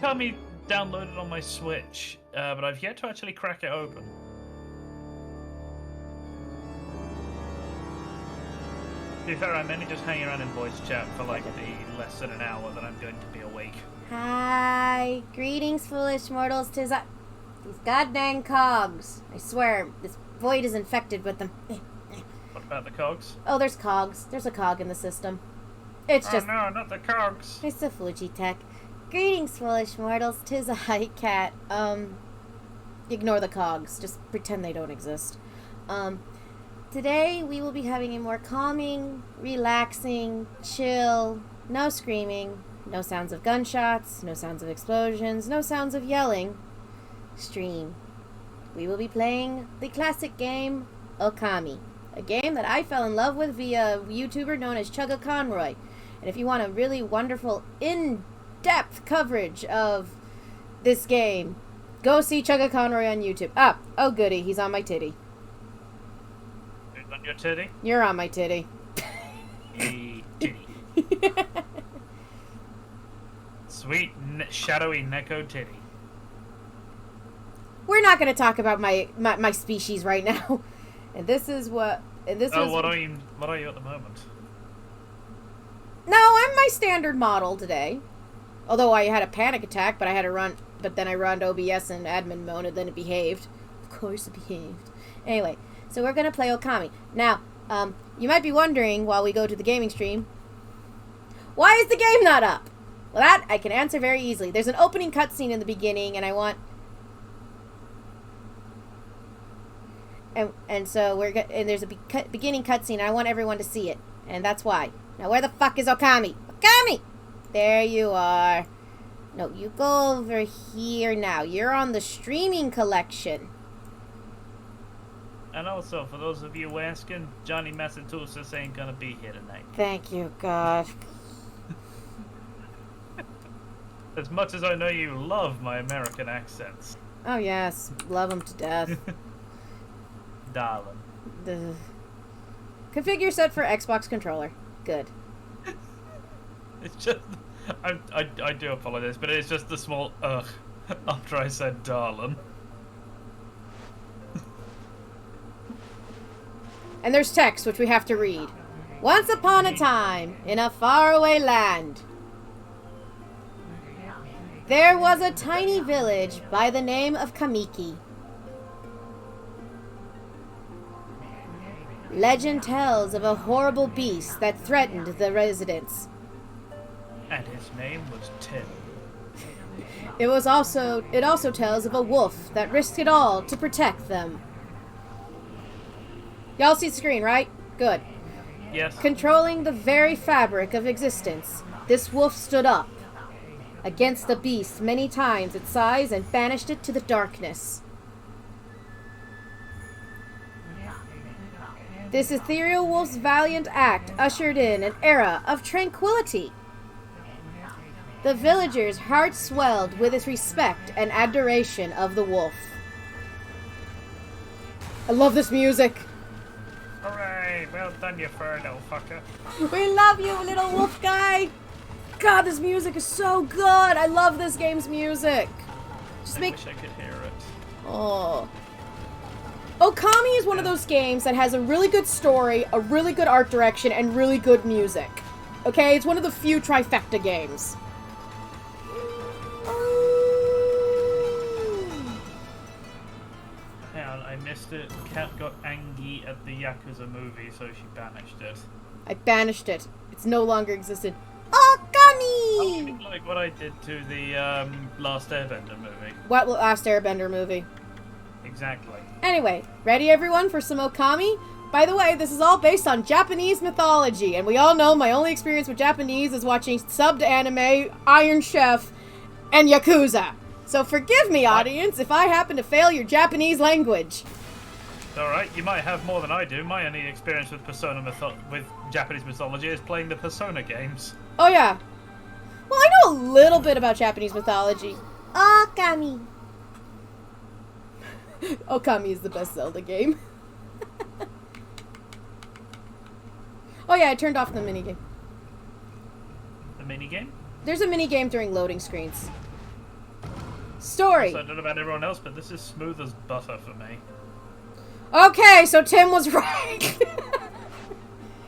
Okami downloaded on my Switch, but I've yet to actually crack it open. To be fair, I'm mainly just hanging around in voice chat for like the less than an hour that I'm going to be awake. Hi. Greetings, foolish mortals. 'Tis these goddamn cogs. I swear, this void is infected with them. What about the cogs? Oh, there's cogs. There's a cog in the system. It's just... Oh no, not the cogs! It's the Fuji tech. Greetings, foolish mortals. 'Tis I, Cat. Ignore the cogs. Just pretend they don't exist. Today we will be having a more calming, relaxing, chill, no screaming, no sounds of gunshots, no sounds of explosions, no sounds of yelling stream. We will be playing the classic game Okami, a game that I fell in love with via a YouTuber known as Chuggaconroy. And if you want a really wonderful, in-depth coverage of this game, go see Chuggaconroy on YouTube. Oh goody, he's on my titty. Who's on your titty? You're on my titty. Titty. Sweet, shadowy Neko titty. We're not going to talk about my species right now. And this is what... And this is... What are you at the moment? No, I'm my standard model today. Although I had a panic attack, but I had to run... But then I run OBS and admin mode, and then it behaved. Of course it behaved. Anyway, so we're going to play Okami. Now, you might be wondering, while we go to the gaming stream, why is the game not up? Well, that I can answer very easily. There's an opening cutscene in the beginning, and I want... And so and there's a beginning cutscene. I want everyone to see it, and that's why. Now, where the fuck is Okami? Okami! There you are. No, you go over here now. You're on the streaming collection. And also, for those of you asking, Johnny Massachusetts ain't gonna be here tonight. Thank you, God. As much as I know you love my American accents. Oh yes, love them to death. Darling. The configure set for Xbox controller. Good. It's just... I do apologize, but it's just the small ugh after I said darling. And there's text, which we have to read. Once upon a time, in a faraway land, there was a tiny village by the name of Kamiki. Legend tells of a horrible beast that threatened the residents. And his name was Tim. It also tells of a wolf that risked it all to protect them. Y'all see the screen, right? Good. Yes. Controlling the very fabric of existence, this wolf stood up against the beast many times its size and banished it to the darkness. This ethereal wolf's valiant act ushered in an era of tranquility. The villagers' hearts swelled with its respect and adoration of the wolf. I love this music. Hooray! Well done, you fur little fucker. We love you, little wolf guy. God, this music is so good. I love this game's music. I wish I could hear it. Oh. Okami is one of those games that has a really good story, a really good art direction, and really good music. Okay? It's one of the few trifecta games. Hang on, I missed it. Cat got angry at the Yakuza movie, so she banished it. I banished it. It's no longer existed. Okami! Like what I did to the Last Airbender movie. What Last Airbender movie? Exactly. Anyway, ready everyone for some Okami? By the way, this is all based on Japanese mythology, and we all know my only experience with Japanese is watching subbed anime, Iron Chef, and Yakuza. So forgive me, audience, if I happen to fail your Japanese language. Alright, you might have more than I do. My only experience with with Japanese mythology is playing the Persona games. Oh yeah. Well, I know a little bit about Japanese mythology. Okami. Okami is the best Zelda game. Oh yeah, I turned off the minigame. The minigame? There's a minigame during loading screens. Story. So I don't know about everyone else, but this is smooth as butter for me. Okay, so Tim was right.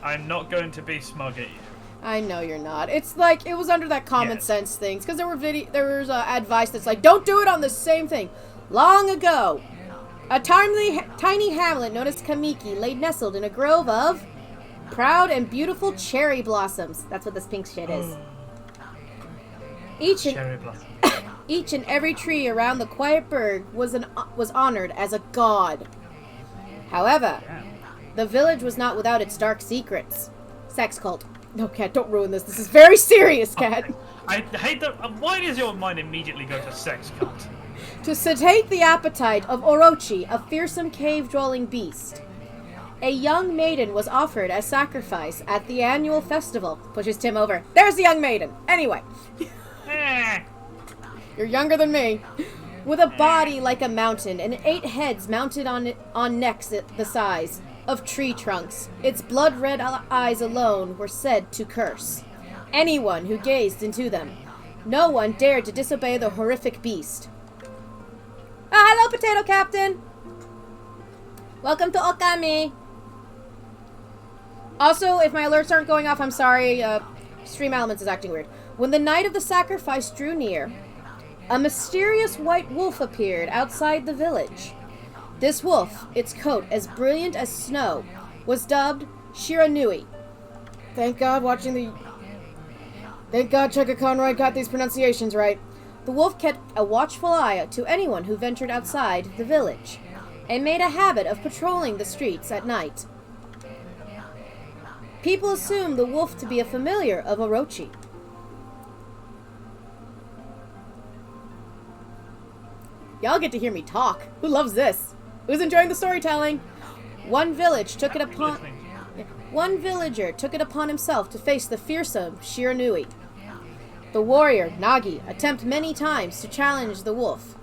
I'm not going to be smug at you. I know you're not. It's like, it was under that common Yes. sense things. Because there was advice that's like, don't do it on the same thing. Long ago, a tiny hamlet known as Kamiki lay nestled in a grove of proud and beautiful cherry blossoms. That's what this pink shit is. Cherry blossom. Each and every tree around the quiet burg was honored as a god. However, Yeah. the village was not without its dark secrets. Sex cult. No, Cat, don't ruin this. This is very serious, Cat. I hate that. Why does your mind immediately go to sex cult? To satiate the appetite of Orochi, a fearsome cave-dwelling beast, a young maiden was offered as sacrifice at the annual festival. Pushes Tim over. There's the young maiden. Anyway. Eh. You're younger than me. With a body like a mountain and 8 heads mounted on necks the size of tree trunks, its blood-red eyes alone were said to curse anyone who gazed into them. No one dared to disobey the horrific beast. Ah, hello, Potato Captain! Welcome to Okami! Also, if my alerts aren't going off, I'm sorry, Stream Elements is acting weird. When the night of the sacrifice drew near, a mysterious white wolf appeared outside the village. This wolf, its coat as brilliant as snow, was dubbed Shiranui. Thank God Chuggaconroy got these pronunciations right. The wolf kept a watchful eye to anyone who ventured outside the village, and made a habit of patrolling the streets at night. People assume the wolf to be a familiar of Orochi. Y'all get to hear me talk. Who loves this? Who's enjoying the storytelling? One villager took it upon himself to face the fearsome Shiranui. The warrior, Nagi, attempted many times to challenge the wolf.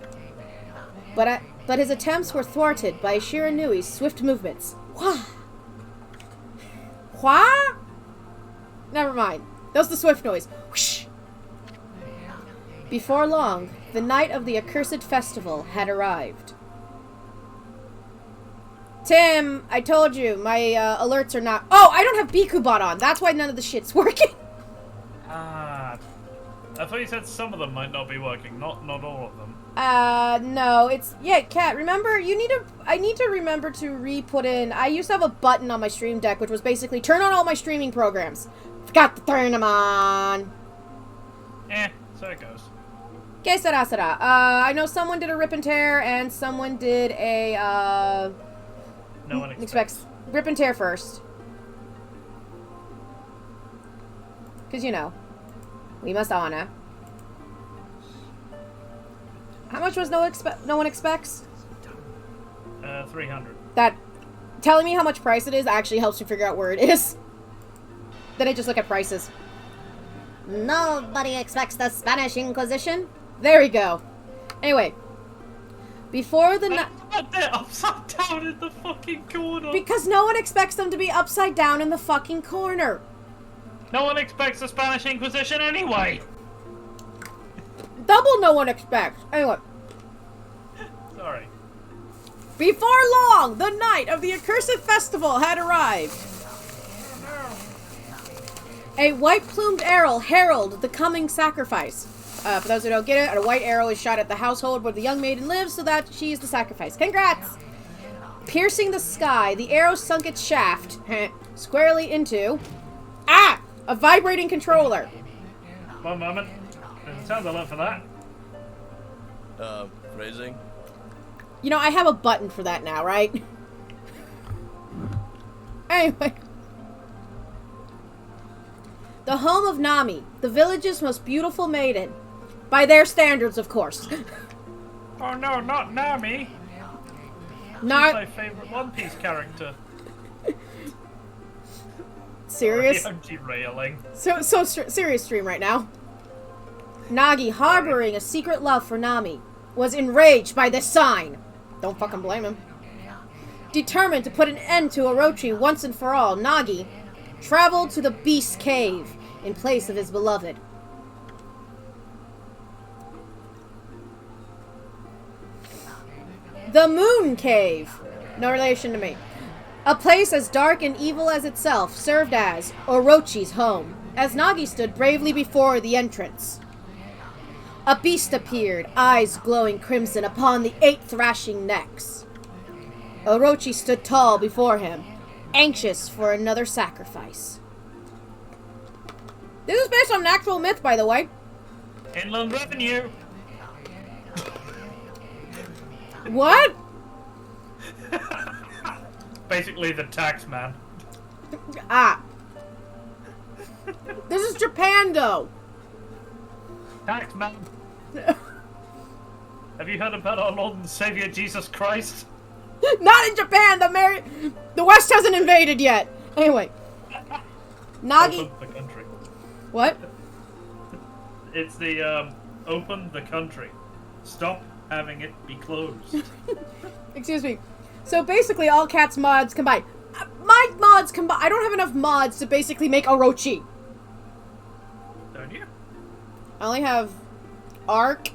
But his attempts were thwarted by Shiranui's swift movements. Wah! Wah? Never mind. That was the swift noise. Whoosh! Before long, the night of the accursed festival had arrived. Tim, I told you, my alerts are not... Oh, I don't have Bikubot on. That's why none of the shit's working. Ah. I thought you said some of them might not be working, not all of them. No, it's... Yeah, Kat, remember, I need to remember to re-put in... I used to have a button on my stream deck, which was basically, turn on all my streaming programs. Forgot to turn them on. So it goes. Que sera, sera. I know someone did a rip and tear, and someone did a, No one expects. Rip and tear first. Because, you know, we must honor. How much was no one expects? 300. That, telling me how much price it is actually helps me figure out where it is. Then I just look at prices. Nobody expects the Spanish Inquisition. There we go. Anyway. Before the night... They're upside down in the fucking corner. Because no one expects them to be upside down in the fucking corner. No one expects the Spanish Inquisition anyway. Double no one expects. Anyway. Sorry. Before long, the night of the accursed festival had arrived. A white-plumed arrow heralded the coming sacrifice. For those who don't get it, a white arrow is shot at the household where the young maiden lives so that she is the sacrifice. Congrats! Piercing the sky, the arrow sunk its shaft squarely into... a vibrating controller. One moment. It sounds a lot for that. Phrasing? You know, I have a button for that now, right? Anyway. The home of Nami, the village's most beautiful maiden. By their standards, of course. Oh no, not Nami. She's my favorite One Piece character. Serious? Sorry, I'm derailing. So serious stream right now. Nagi, harboring a secret love for Nami, was enraged by this sign. Don't fucking blame him. Determined to put an end to Orochi once and for all, Nagi traveled to the Beast Cave in place of his beloved. The Moon Cave. No relation to me. A place as dark and evil as itself served as Orochi's home, as Nagi stood bravely before the entrance. A beast appeared, eyes glowing crimson upon the 8 thrashing necks. Orochi stood tall before him, anxious for another sacrifice. This is based on an actual myth, by the way. Inland revenue. What? Basically the tax man. Ah. This is Japan, though. Tax man. Have you heard about our Lord and Savior Jesus Christ? Not in Japan. The West hasn't invaded yet. Anyway, Nagi. Open the country. What? It's the open the country. Stop having it be closed. Excuse me. So basically, all Cat's mods combined. My mods combined. I don't have enough mods to basically make Orochi. Don't you? I only have Arc,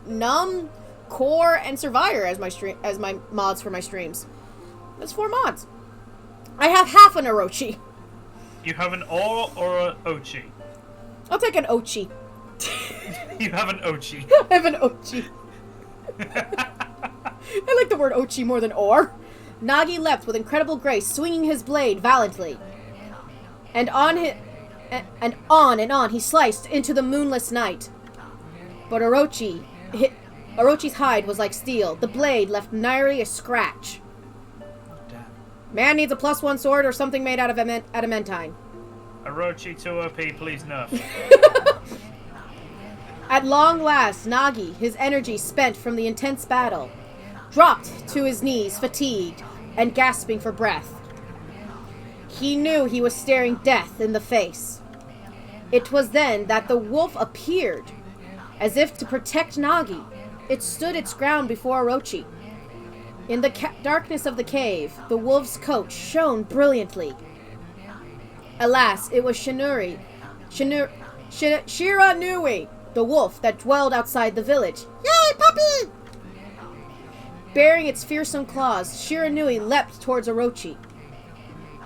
Num, Core, and Survivor as my mods for my streams. That's 4 mods. I have half an Orochi. You have an or an Ochi? I'll take an Ochi. You have an Ochi. I have an Ochi. I like the word Ochi more than or. Nagi leapt with incredible grace, swinging his blade valiantly. And on and on he sliced into the moonless night. But Orochi's hide was like steel. The blade left nary a scratch. Damn. Man needs a +1 sword or something made out of adamantine. Orochi 2OP, please nerf. At long last, Nagi, his energy spent from the intense battle, dropped to his knees, fatigued and gasping for breath. He knew he was staring death in the face. It was then that the wolf appeared. As if to protect Nagi, it stood its ground before Orochi. In the darkness of the cave, the wolf's coat shone brilliantly. Alas, it was Shiranui, the wolf that dwelled outside the village. Yay, puppy! Bearing its fearsome claws, Shiranui leapt towards Orochi.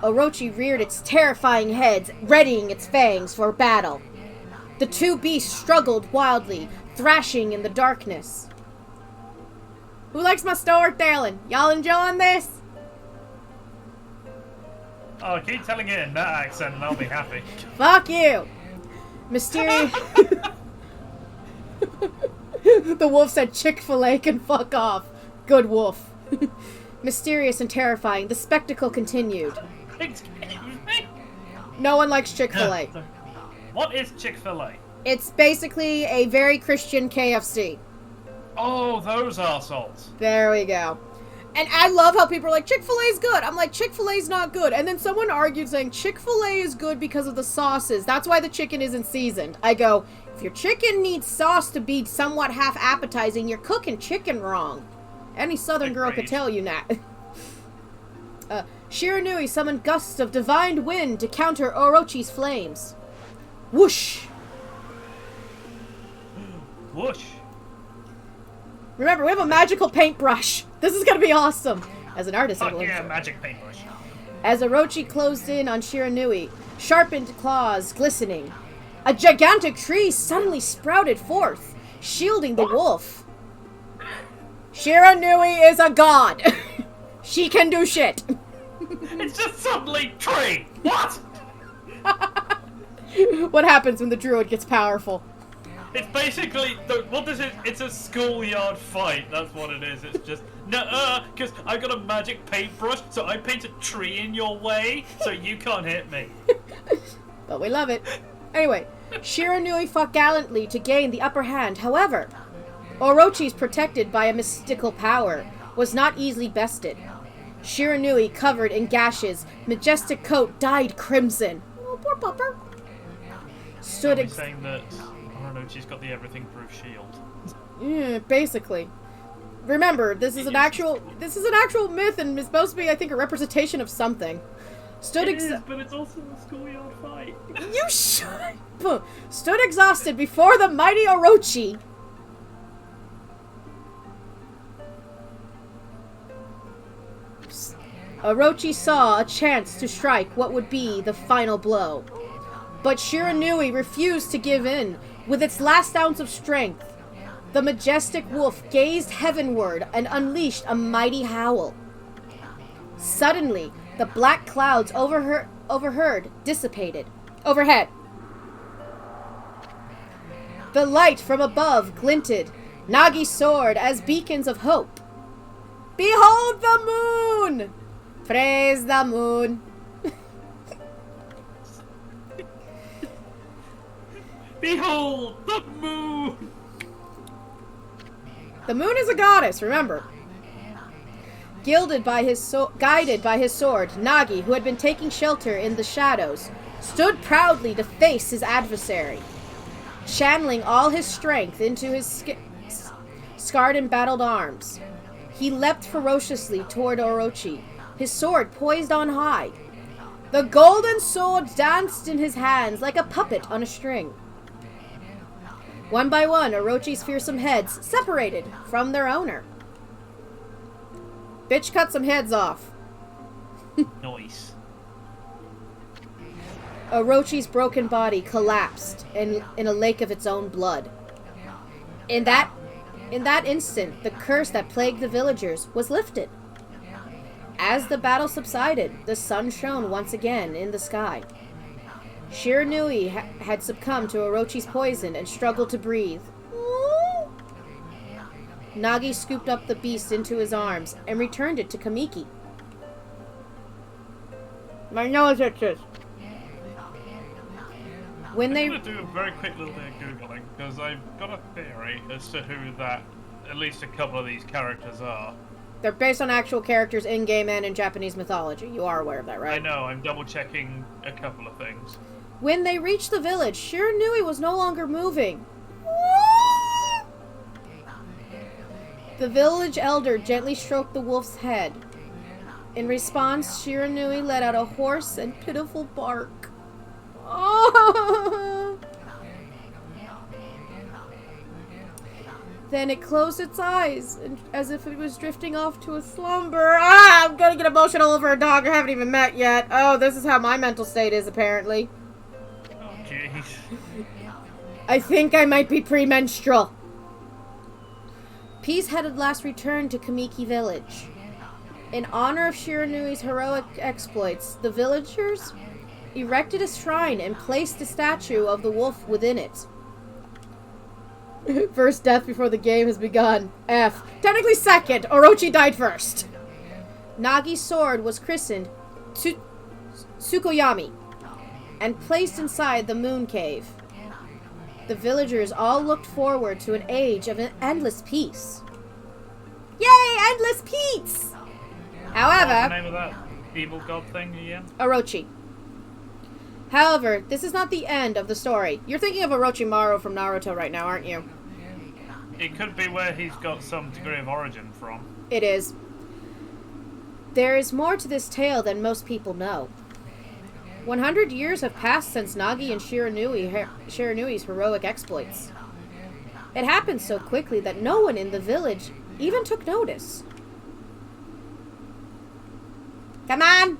Orochi reared its terrifying head, readying its fangs for battle. The 2 beasts struggled wildly, thrashing in the darkness. Who likes my storytelling? Y'all enjoying this? Oh, keep telling it in that accent and I'll be happy. Fuck you! Mysterious. The wolf said Chick-fil-A can fuck off. Good wolf. Mysterious and terrifying, the spectacle continued. Excuse me? No one likes Chick-fil-A. What is Chick-fil-A? It's basically a very Christian KFC. Oh, those arseholes. There we go. And I love how people are like, Chick-fil-A's good. I'm like, Chick-fil-A's not good. And then someone argued saying Chick-fil-A is good because of the sauces. That's why the chicken isn't seasoned. I go, if your chicken needs sauce to be somewhat half appetizing, you're cooking chicken wrong. Any southern girl could tell you that. Shiranui summoned gusts of divine wind to counter Orochi's flames. Whoosh! Whoosh! Remember, we have a magical paintbrush. This is gonna be awesome. As an artist, Fuck yeah, magic paintbrush. As Orochi closed in on Shiranui, sharpened claws glistening, a gigantic tree suddenly sprouted forth, shielding the wolf. Shiranui is a god. She can do shit. It's just suddenly tree. What? What happens when the druid gets powerful? It's basically what is it? It's a schoolyard fight. That's what it is. It's just because I got a magic paintbrush, so I paint a tree in your way, so you can't hit me. But we love it. Anyway, Shiranui fought gallantly to gain the upper hand. However, Orochi's protected by a mystical power was not easily bested. Shiranui, covered in gashes, majestic coat dyed crimson. Oh, poor pupper. Stood saying that Orochi's got the everything-proof shield. Yeah, basically. Remember, this is an actual myth, and it's supposed to be, I think, a representation of something. It is, but it's also a schoolyard fight. You should. Stood exhausted before the mighty Orochi. Orochi saw a chance to strike what would be the final blow. But Shiranui refused to give in. With its last ounce of strength, the majestic wolf gazed heavenward and unleashed a mighty howl. Suddenly, the black clouds overhead dissipated. Overhead. The light from above glinted Nagi's sword as beacons of hope. Behold the moon! Praise the moon. Behold the moon! The moon is a goddess, remember. Guided by his sword, Nagi, who had been taking shelter in the shadows, stood proudly to face his adversary. Channeling all his strength into his scarred and battled arms, he leapt ferociously toward Orochi, his sword poised on high. The golden sword danced in his hands like a puppet on a string. One by one, Orochi's fearsome heads separated from their owner. Bitch cut some heads off. Nice. Orochi's broken body collapsed in a lake of its own blood. In that instant, the curse that plagued the villagers was lifted. As the battle subsided, the sun shone once again in the sky. Shiranui had succumbed to Orochi's poison and struggled to breathe. Nagi scooped up the beast into his arms and returned it to Kamiki. My nose itches. I'm going to do a very quick little bit of Googling, because I've got a theory as to who that, at least a couple of these characters are. They're based on actual characters in-game and in Japanese mythology. You are aware of that, right? I know, I'm double-checking a couple of things. When they reached the village, Shiranui was no longer moving. The village elder gently stroked the wolf's head. In response, Shiranui let out a hoarse and pitiful bark. Oh! Then it closed its eyes, as if it was drifting off to a slumber. Ah, I'm gonna get emotional over a dog I haven't even met yet. Oh, this is how my mental state is, apparently. Oh, jeez. I think I might be premenstrual. Peace had at last returned to Kamiki village. In honor of Shiranui's heroic exploits, the villagers erected a shrine and placed a statue of the wolf within it. First death before the game has begun. F. Technically second. Orochi died first. Nagi's sword was christened Tsukuyomi and placed inside the moon cave. The villagers all looked forward to an age of an endless peace. Yay, endless peace! However... What's the name of that evil god thing again? Orochi. However, this is not the end of the story. You're thinking of Orochimaru from Naruto right now, aren't you? It could be where he's got some degree of origin from. It is. There is more to this tale than most people know. 100 years have passed since Nagi and Shiranui's heroic exploits. It happened so quickly that no one in the village even took notice. Come on!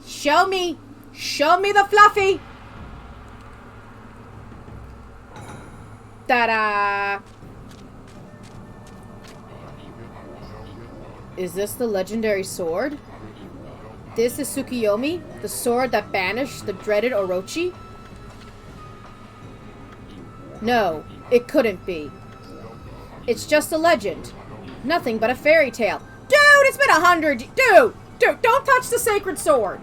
Show me! Show me the fluffy! Ta-da! Is this the legendary sword? This is Tsukuyomi, the sword that banished the dreaded Orochi? No, it couldn't be. It's just a legend. Nothing but a fairy tale. Dude, it's been 100... Dude, don't touch the sacred sword.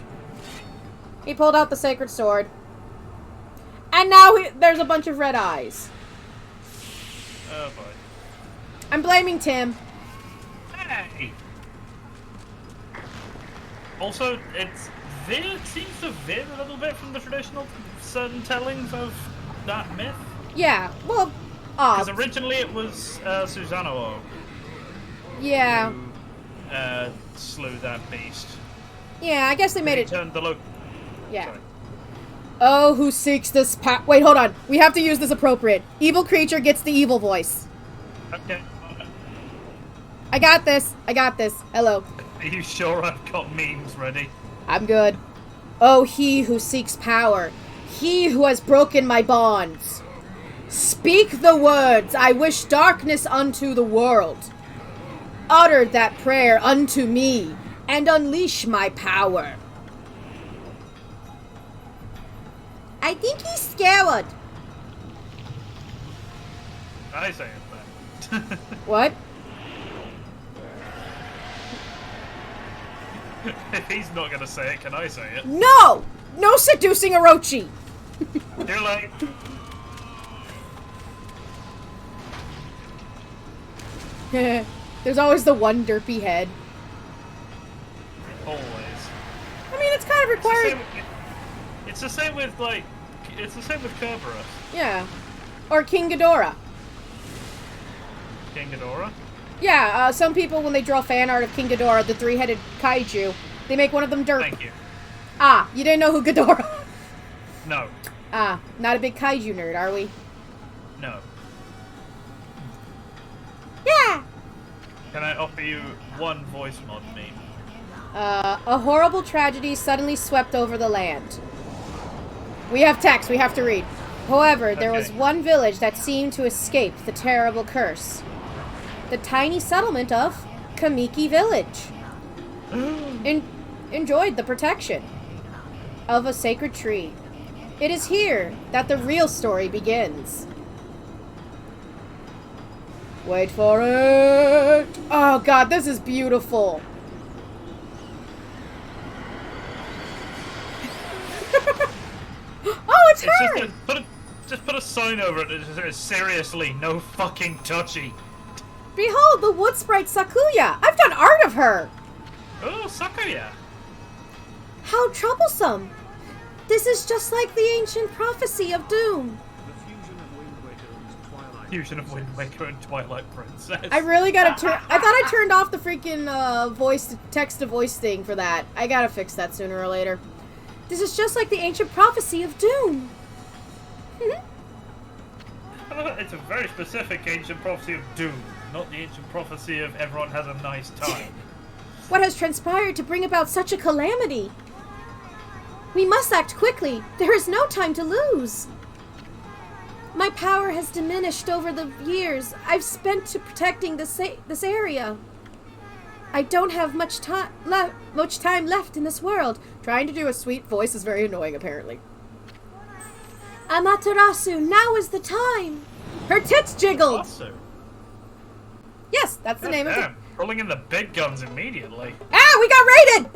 He pulled out the sacred sword. And now there's a bunch of red eyes. Oh boy. I'm blaming Tim. Hey! Also, it seems to veer a little bit from the traditional certain tellings of that myth. Yeah, well, Because originally it was Susanoo yeah. who slew that beast. Yeah, I guess they made it... Turned the look. Yeah. Sorry. Oh, who seeks this path? Wait, hold on. We have to use this appropriate. Evil creature gets the evil voice. Okay. I got this. Hello. Are you sure I've got memes ready? I'm good. Oh, he who seeks power. He who has broken my bonds. Speak the words, I wish darkness unto the world. Utter that prayer unto me, and unleash my power. I think he's scared. I say it then. What? If he's not gonna say it, can I say it? No! No seducing Orochi! Too late. There's always the one derpy head. Always. I mean, it's kind of required. It's the same with Kerberos. Yeah. Or King Ghidorah. King Ghidorah? Yeah, some people, when they draw fan art of King Ghidorah, the three-headed kaiju, they make one of them derp. Thank you. Ah, you didn't know who Ghidorah? No. Ah, not a big kaiju nerd, are we? No. Yeah! Can I offer you one voice mod meme? A horrible tragedy suddenly swept over the land. We have text, we have to read. However, there was one village that seemed to escape the terrible curse. The tiny settlement of Kamiki Village. Enjoyed the protection of a sacred tree. It is here that the real story begins. Wait for it! Oh god, this is beautiful. Oh, it's her! Just put a sign over it that says, seriously, no fucking touchy. Behold, the wood sprite Sakuya! I've done art of her! Oh, Sakuya! How troublesome! This is just like the ancient prophecy of doom. Fusion of Wind Waker and Twilight Princess. I really gotta turn. I thought I turned off the freaking voice text to voice thing for that. I gotta fix that sooner or later. This is just like the ancient prophecy of doom. It's a very specific ancient prophecy of doom, not the ancient prophecy of everyone has a nice time. What has transpired to bring about such a calamity? We must act quickly. There is no time to lose. My power has diminished over the years I've spent to protecting this area. I don't have much time left in this world. Trying to do a sweet voice is very annoying, apparently. Amatarasu, now is the time. Her tits jiggled. Awesome. Yes, that's the name of it. Rolling in the big guns immediately. Ah, we got raided.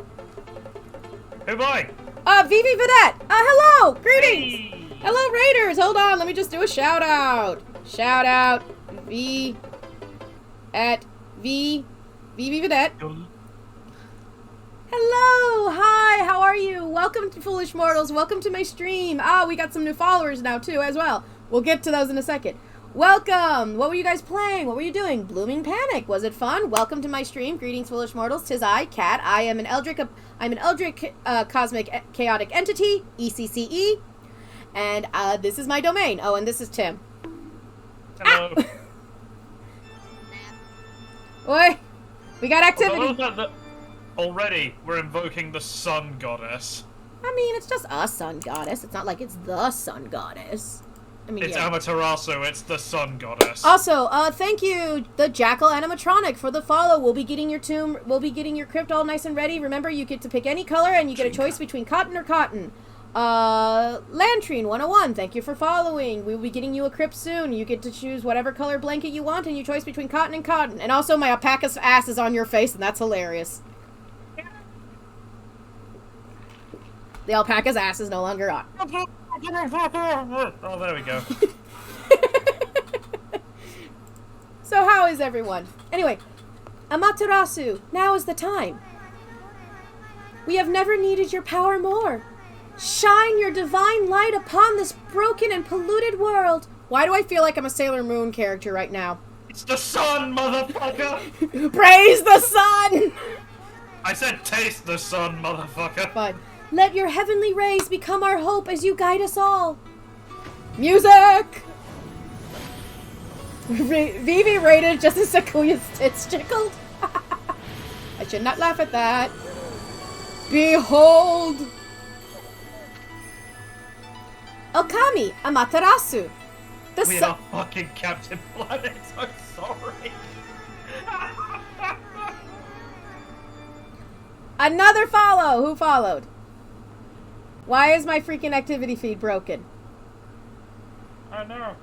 Who by? Vivi Vedette. Hello. Greetings. Hey. Hello, Raiders! Hold on, let me just do a shout out. Shout out, Vivi Vedette. Hello, hi, how are you? Welcome to Foolish Mortals, welcome to my stream. We got some new followers now too, as well. We'll get to those in a second. Welcome! What were you guys playing? What were you doing? Blooming Panic. Was it fun? Welcome to my stream. Greetings, Foolish Mortals. 'Tis I, Cat. I'm an Eldritch Cosmic Chaotic Entity, ECCE. And this is my domain. Oh, and this is Tim. Hello. Oi! We got activity. Already, we're invoking the sun goddess. I mean, it's just a sun goddess. It's not like it's the sun goddess. I mean, it's yeah. Amaterasu, it's the sun goddess. Also, thank you, the Jackal Animatronic, for the follow. We'll be getting your crypt all nice and ready. Remember, you get to pick any color, and you get a choice between cotton or cotton. Lantrine 101, thank you for following. We'll be getting you a crypt soon. You get to choose whatever color blanket you want, and you choice between cotton and cotton. And also, my alpaca's ass is on your face, and that's hilarious. The alpaca's ass is no longer on. Oh, there we go. So how is everyone? Anyway, Amaterasu, now is the time. We have never needed your power more. Shine your divine light upon this broken and polluted world. Why do I feel like I'm a Sailor Moon character right now? It's the sun, motherfucker! Praise the sun! I said taste the sun, motherfucker. Fine. Let your heavenly rays become our hope as you guide us all. Music! Vivi rated just as Sakuya's tits jiggled. should not laugh at that. Behold! Okami, Amatarasu. We are fucking Captain Planet, I'm sorry. Another follow! Who followed? Why is my freaking activity feed broken? I know.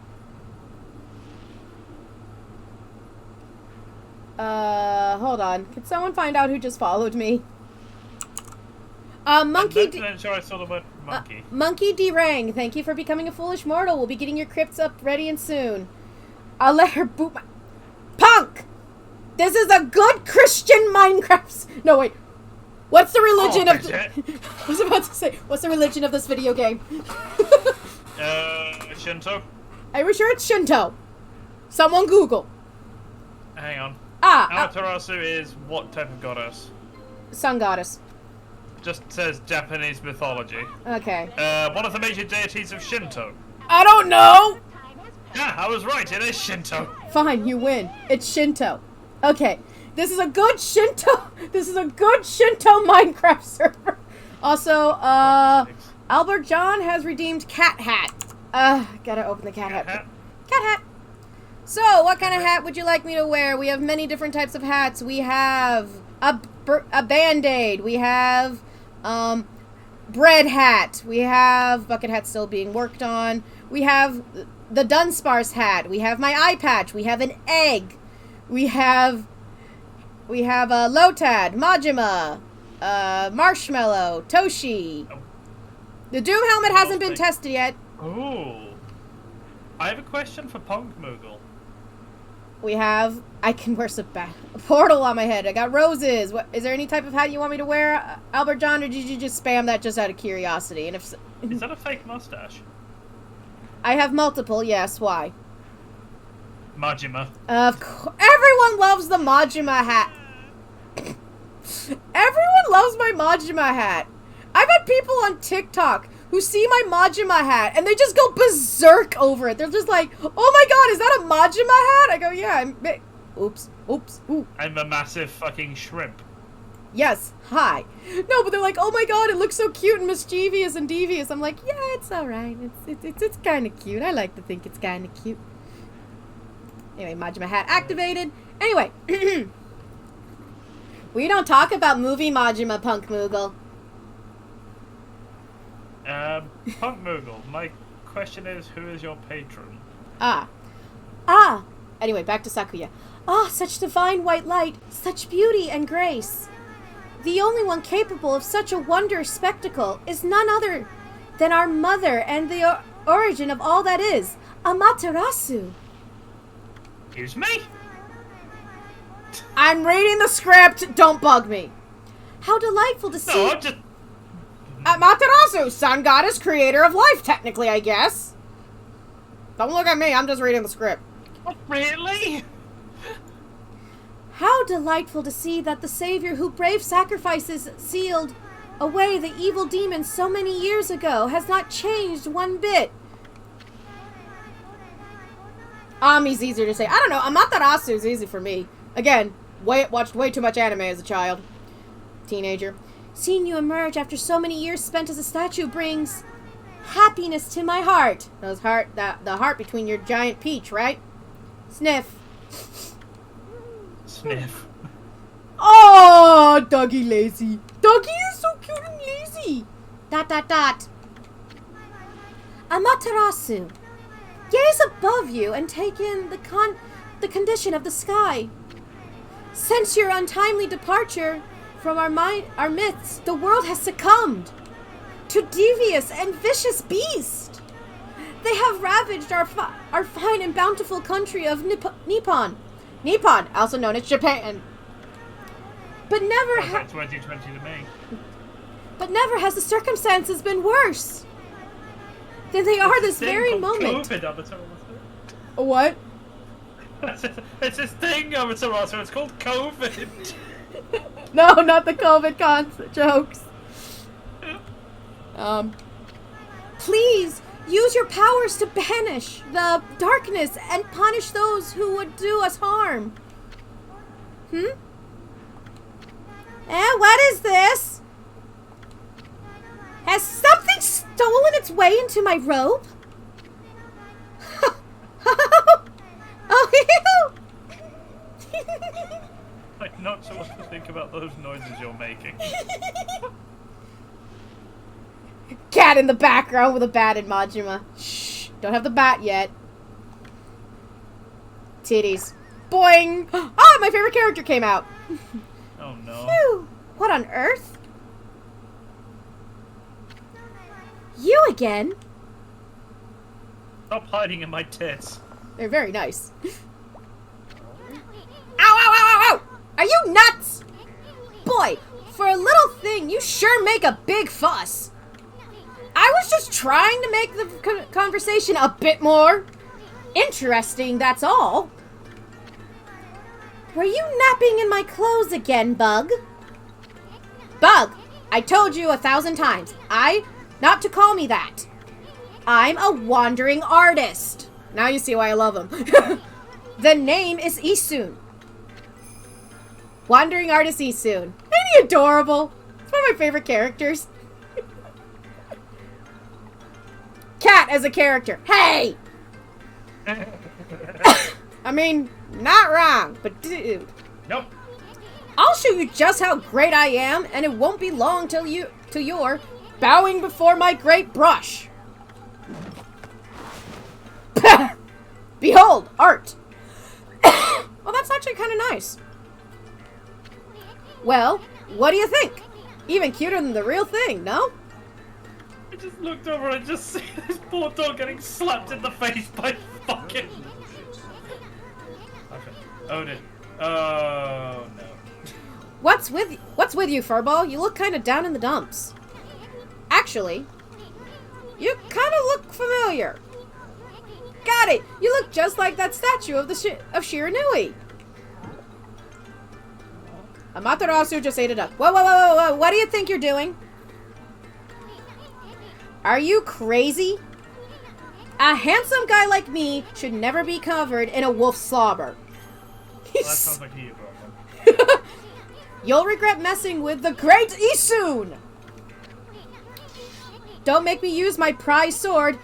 Hold on. Can someone find out who just followed me? Monkey Sure I saw the word monkey. Monkey D-Rang, thank you for becoming a foolish mortal. We'll be getting your crypts up ready and soon. I'll let her boot my... Punk! This is a good Christian Minecraft... No, wait. What's the religion of... I was about to say, what's the religion of this video game? Shinto? I'm sure it's Shinto. Someone Google. Hang on. Amatarasu is what type of goddess? Sun goddess. Just says Japanese mythology. Okay. One of the major deities of Shinto. I don't know! Yeah, I was right, it is Shinto. Fine, you win. It's Shinto. Okay. This is a good Shinto Minecraft server. Also, Albert John has redeemed cat hat. Gotta open the cat hat. Cat hat. So, what kind of hat would you like me to wear? We have many different types of hats. We have a Band-Aid. We have, bread hat. We have bucket hat still being worked on. We have the Dunsparce hat. We have my eye patch. We have an egg. We have a Lotad, Majima, Marshmallow, Toshi. The Doom helmet hasn't been tested yet. Ooh. I have a question for Punk Moogle. I can wear a portal on my head. I got roses. What, is there any type of hat you want me to wear, Albert John, or did you just spam that just out of curiosity? And if is that a fake mustache? I have multiple, yes. Why? Majima. Of course. Everyone loves the Majima hat. Everyone loves my Majima hat. I've had people on TikTok who see my Majima hat and they just go berserk over it. They're just like, oh my god, is that a Majima hat? I go, yeah. Oops. Ooh. I'm a massive fucking shrimp. Yes, hi. No, but they're like, oh my god, it looks so cute and mischievous and devious. I'm like, yeah, it's alright. It's kind of cute. I like to think it's kind of cute. Anyway, Majima hat activated. Anyway, we don't talk about movie Majima, Punk Moogle. Punk Moogle, my question is, who is your patron? Anyway, back to Sakuya. Such divine white light, such beauty and grace. The only one capable of such a wondrous spectacle is none other than our mother and the origin of all that is, Amaterasu. Excuse me? I'm reading the script, don't bug me. How delightful to see... No, just... Amaterasu, sun goddess, creator of life, technically, I guess. Don't look at me, I'm just reading the script. What, really? How delightful to see that the savior who brave sacrifices sealed away the evil demons so many years ago has not changed one bit. Ami's easier to say. I don't know, Amaterasu is easy for me. Again, watched way too much anime as a child. Teenager. Seeing you emerge after so many years spent as a statue brings happiness to my heart. The heart between your giant peach, right? Sniff. Sniff. Oh, doggy lazy. Doggy is so cute and lazy. ... Amaterasu, gaze above you and take in the condition of the sky. Since your untimely departure from our midst, the world has succumbed to devious and vicious beasts. They have ravaged our fine and bountiful country of Nippon, also known as Japan. But never 2020 to me. But never has the circumstances been worse than they are this very moment. What? It's this thing, Amaterasu. It's called COVID. No, not the COVID jokes. Please use your powers to banish the darkness and punish those who would do us harm. is this? Has something stolen its way into my robe? Oh, ew! I'm not sure what to think about those noises you're making. Cat in the background with a bat in Majima. Shh, don't have the bat yet. Titties. Boing! Ah, my favorite character came out. Oh no. Phew! What on earth? You again? Stop hiding in my tits. They're very nice. Ow, ow, ow, ow, ow! Are you nuts? Boy, for a little thing, you sure make a big fuss. I was just trying to make the conversation a bit more interesting, that's all. Were you napping in my clothes again, Bug? Bug, I told you 1,000 times. Not to call me that. I'm a wandering artist. Now you see why I love him. The name is Isun. Wandering artist Isun. Ain't he adorable? It's one of my favorite characters. Cat as a character. Hey! I mean, not wrong, but dude. Nope. I'll show you just how great I am, and it won't be long till you're bowing before my great brush. Behold, art. Well, that's actually kind of nice. Well, what do you think? Even cuter than the real thing, no? I just looked over and just see this poor dog getting slapped in the face by fucking... Okay. Odin. Oh, no. What's with you, Furball? You look kind of down in the dumps. Actually, you kind of look familiar. Got it! You look just like that statue of Shiranui. Amatarasu just ate it up. Whoa, whoa, whoa, whoa, whoa! What do you think you're doing? Are you crazy? A handsome guy like me should never be covered in a wolf's slobber. Well, that sounds like you, bro. You'll regret messing with the great Isun! Don't make me use my prize sword,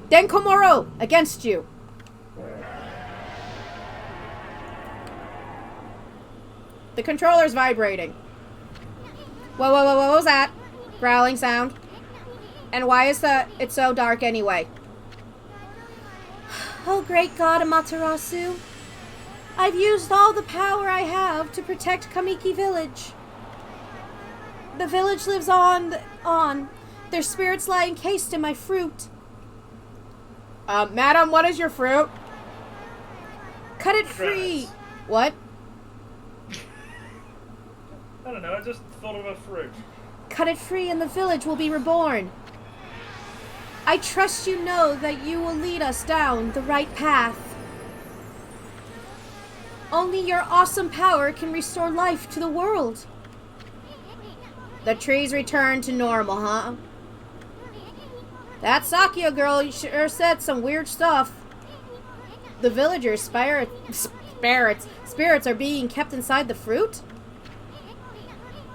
Denkomoro, against you. The controller's vibrating. Whoa, whoa, whoa, what was that? Growling sound. And why is it's so dark anyway? Oh, great God, Amaterasu. I've used all the power I have to protect Kamiki Village. The village lives on. Their spirits lie encased in my fruit. Madam, what is your fruit? Cut it free. What? I don't know, I just thought of a fruit. Cut it free and the village will be reborn. I trust you know that you will lead us down the right path. Only your awesome power can restore life to the world. The trees return to normal, huh? That Sakya girl sure said some weird stuff. The villagers' spirits are being kept inside the fruit?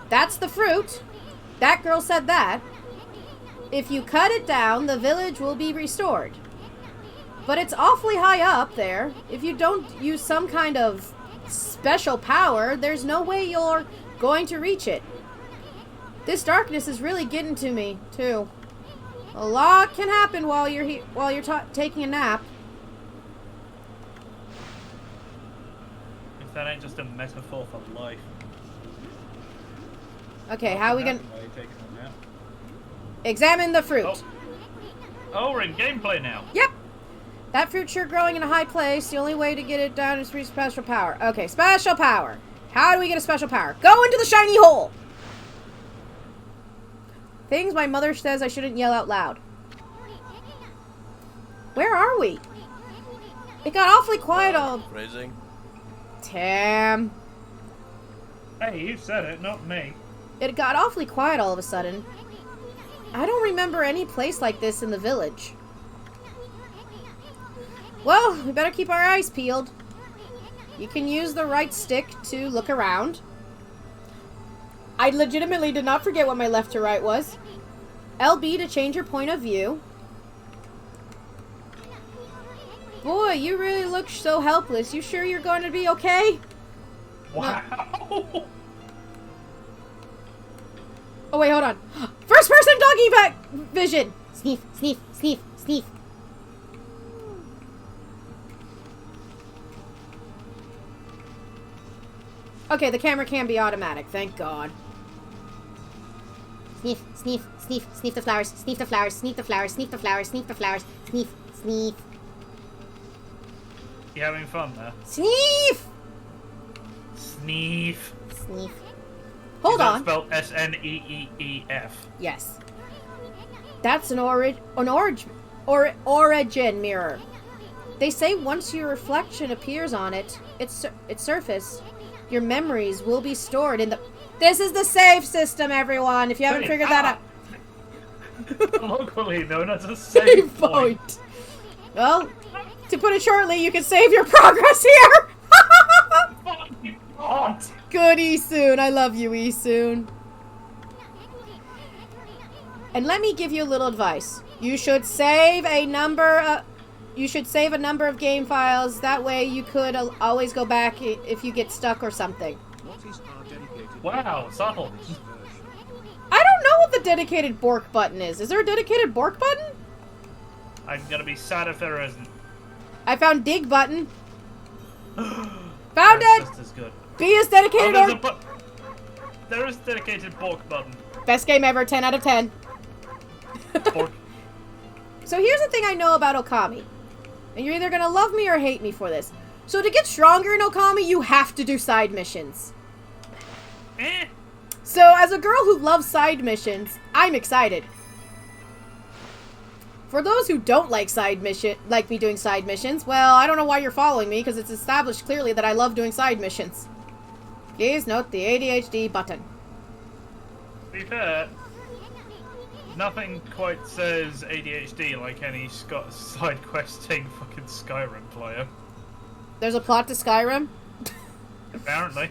That's the fruit. That girl said that. If you cut it down, the village will be restored. But it's awfully high up there. If you don't use some kind of special power, there's no way you're going to reach it. This darkness is really getting to me, too. A lot can happen while you're taking a nap. If that ain't just a metaphor for life. Okay, how are we gonna... Why are you taking a nap? Examine the fruit. Oh, we're in gameplay now. Yep. That fruit's sure growing in a high place. The only way to get it down is through special power. Okay, special power. How do we get a special power? Go into the shiny hole! Things my mother says I shouldn't yell out loud. Where are we? It got awfully quiet all... Phrasing. Tam. Hey, you said it, not me. It got awfully quiet all of a sudden. I don't remember any place like this in the village. Well, we better keep our eyes peeled. You can use the right stick to look around. I legitimately did not forget what my left to right was. LB to change your point of view. Boy, you really look so helpless. You sure you're going to be okay? Wow. Oh, wait, hold on. First person doggy back vision. Sneef, sneef, sneef, sneef. Okay, the camera can be automatic. Thank God. Sneef, sneef, sneef, sneef the flowers, sneef the flowers, sneef the flowers, sneef the flowers, sneef the flowers, sneef, sneef. You having fun there? Sneef! Sneef. Sneef. Hold on. Spelled S-N-E-E-E-F. Yes. That's an origin mirror. They say once your reflection appears on its surface, your memories will be stored in the... This is the save system, everyone, if you haven't figured that out. Locally known as a save point. Well, to put it shortly, you can save your progress here. Good, Esoon. I love you, Esoon. And let me give you a little advice. You should save a number of game files. That way you could always go back if you get stuck or something. Wow, subtle. I don't know what the dedicated Bork button is. Is there a dedicated Bork button? I'm gonna be sad if there isn't. I found dig button. Found That's it! just as good. B is dedicated there is dedicated Bork button. Best game ever, 10 out of 10. Bork. So here's the thing I know about Okami. And you're either gonna love me or hate me for this. So to get stronger in Okami, you have to do side missions. So as a girl who loves side missions, I'm excited. For those who don't like me doing side missions, well, I don't know why you're following me, because it's established clearly that I love doing side missions. Please note the ADHD button. To be fair, nothing quite says ADHD like any side questing fucking Skyrim player. There's a plot to Skyrim? Apparently.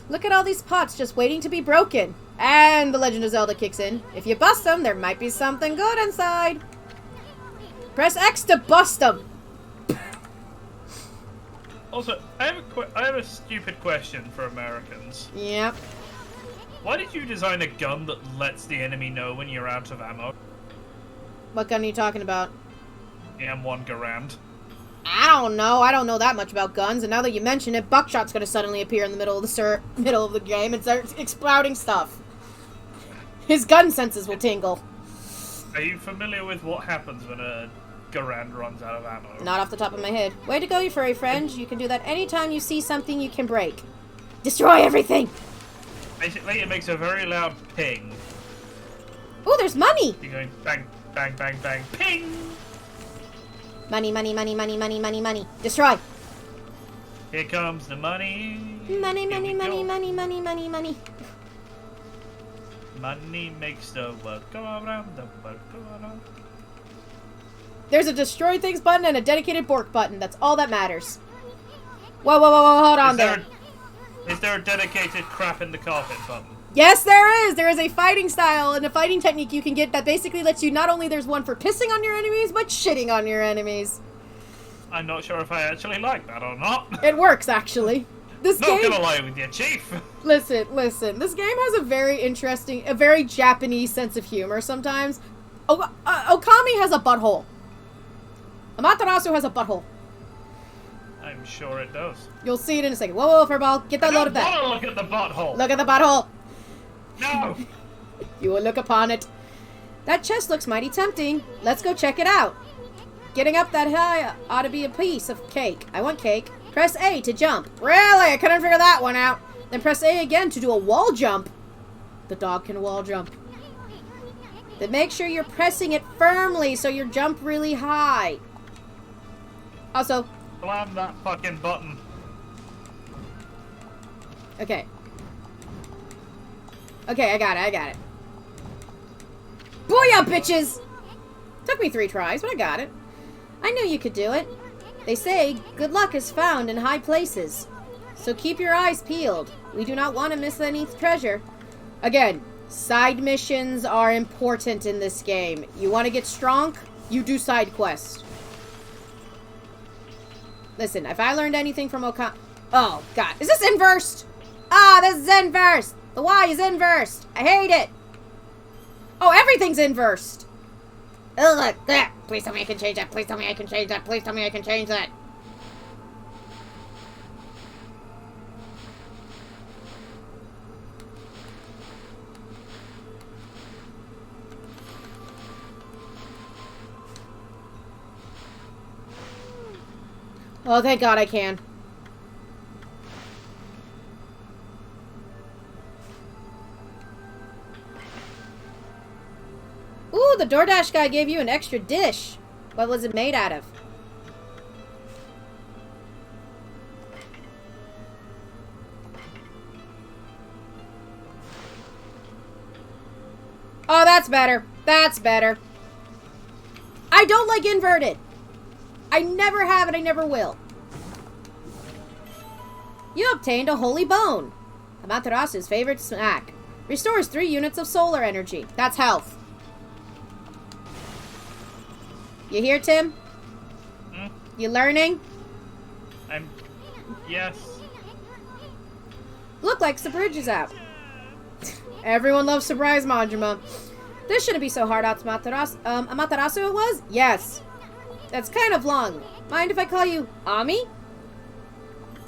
Look at all these pots just waiting to be broken. And The Legend of Zelda kicks in. If you bust them, there might be something good inside. Press X to bust them. Also, I have a stupid question for Americans. Yep. Why did you design a gun that lets the enemy know when you're out of ammo? What gun are you talking about? The M1 Garand. I don't know. I don't know that much about guns. And now that you mention it, Buckshot's going to suddenly appear in the middle of the game and start exploding stuff. His gun senses will tingle. Are you familiar with what happens when a Garand runs out of ammo? Not off the top of my head. Way to go, you furry friend. You can do that anytime you see something you can break. Destroy everything! Basically, it makes a very loud ping. Ooh, there's money! You're going bang, bang, bang, bang, ping! Money, money, money, money, money, money, money. Destroy! Here comes the money. Money, Here money, we money, go. money, money, money, money. Money makes the world go around, the world go around. There's a destroy things button and a dedicated Bork button. That's all that matters. Whoa, whoa, whoa, whoa, hold on there. Is there a dedicated crap in the carpet button? Yes, there is! There is a fighting style and a fighting technique you can get that basically lets you, not only there's one for pissing on your enemies, but shitting on your enemies. I'm not sure if I actually like that or not. It works, actually. This Not game... gonna lie with you, Chief. Listen. This game has a very interesting, a very Japanese sense of humor sometimes. Okami has a butthole. Amatarasu has a butthole. I'm sure it does. You'll see it in a second. Whoa, whoa, Furball. Get that load of that. I don't want to look at the butthole. Look at the butthole. No. You will look upon it. That chest looks mighty tempting. Let's go check it out. Getting up that high ought to be a piece of cake. I want cake. Press A to jump. Really? I couldn't figure that one out. Then press A again to do a wall jump. The dog can wall jump. Then make sure you're pressing it firmly so you jump really high. Also... Slam that fucking button. Okay. Okay, I got it. Booyah, bitches! Took me 3 tries, but I got it. I knew you could do it. They say good luck is found in high places. So keep your eyes peeled. We do not want to miss any treasure. Again, side missions are important in this game. You want to get strong? You do side quests. Listen, if I learned anything from Okami... Oh, God. Is this inversed? Ah, this is inversed. The Y is inversed. I hate it. Oh, everything's inversed. Ugh, bleh. Please tell me I can change that. Please tell me I can change that. Please tell me I can change that. Oh, thank God I can. Ooh, the DoorDash guy gave you an extra dish. What was it made out of? Oh, that's better. That's better. I don't like inverted. I never have and I never will. You obtained a holy bone. Amatarasu's favorite snack. Restores 3 units of solar energy. That's health. You hear, Tim? Hmm? You learning? Yes. Look like the bridge is out. Everyone loves surprise Majima. This shouldn't be so hard out to Amatarasu it was? Yes. That's kind of long. Mind if I call you Ami?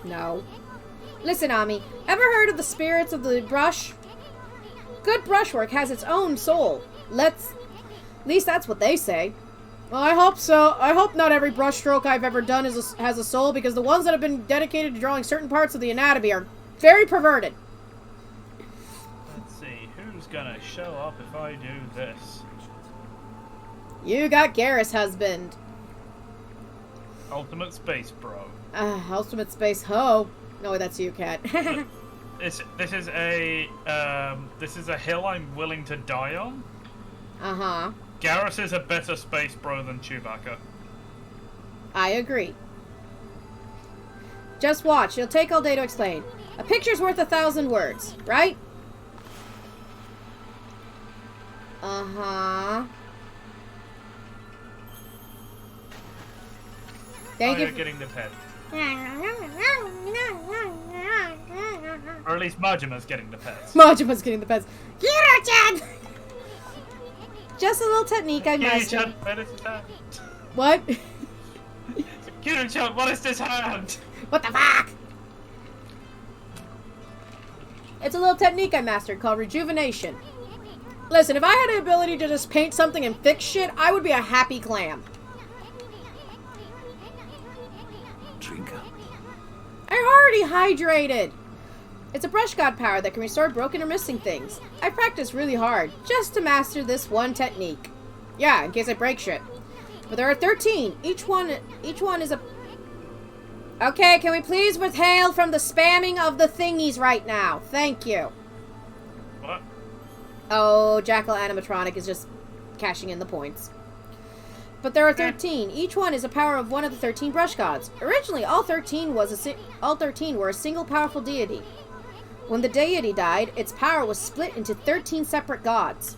No. Listen, Ami. Ever heard of the spirits of the brush? Good brushwork has its own soul. At least that's what they say. Well, I hope so. I hope not every brushstroke I've ever done has a soul, because the ones that have been dedicated to drawing certain parts of the anatomy are very perverted. Let's see, who's gonna show up if I do this? You got Garrus, husband. Ultimate Space Bro. Ultimate Space Ho. No, that's you, Cat. This is a hill I'm willing to die on. Uh-huh. Garrus is a better Space Bro than Chewbacca. I agree. Just watch. It'll take all day to explain. A picture's worth 1,000 words, right? Uh-huh. Thank you. You're getting the pet. Or at least Majima's getting the pets. Majima's getting the pets. Kira-chan! Just a little technique I mastered. Kira-chan, what is his hand? What? Kira-chan, what is this hand? What the fuck? It's a little technique I mastered called rejuvenation. Listen, if I had the ability to just paint something and fix shit, I would be a happy clam. Drink up. I already hydrated. It's a brush god power that can restore broken or missing things. I practiced really hard just to master this one technique. Yeah, in case I break shit. But there are 13. Each one is a... Okay, can we please withhold from the spamming of the thingies right now? Thank you. What? Oh, Jackal Animatronic is just cashing in the points. But there are 13. Each one is a power of one of the 13 brush gods. Originally, all 13 were a single powerful deity. When the deity died, its power was split into 13 separate gods.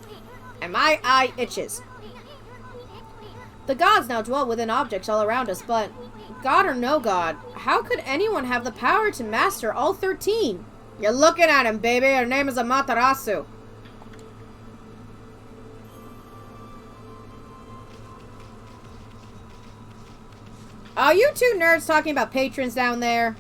And my eye itches. The gods now dwell within objects all around us, but god or no god, how could anyone have the power to master all 13? You're looking at him, baby. Her name is Amatarasu. Are you two nerds talking about patrons down there?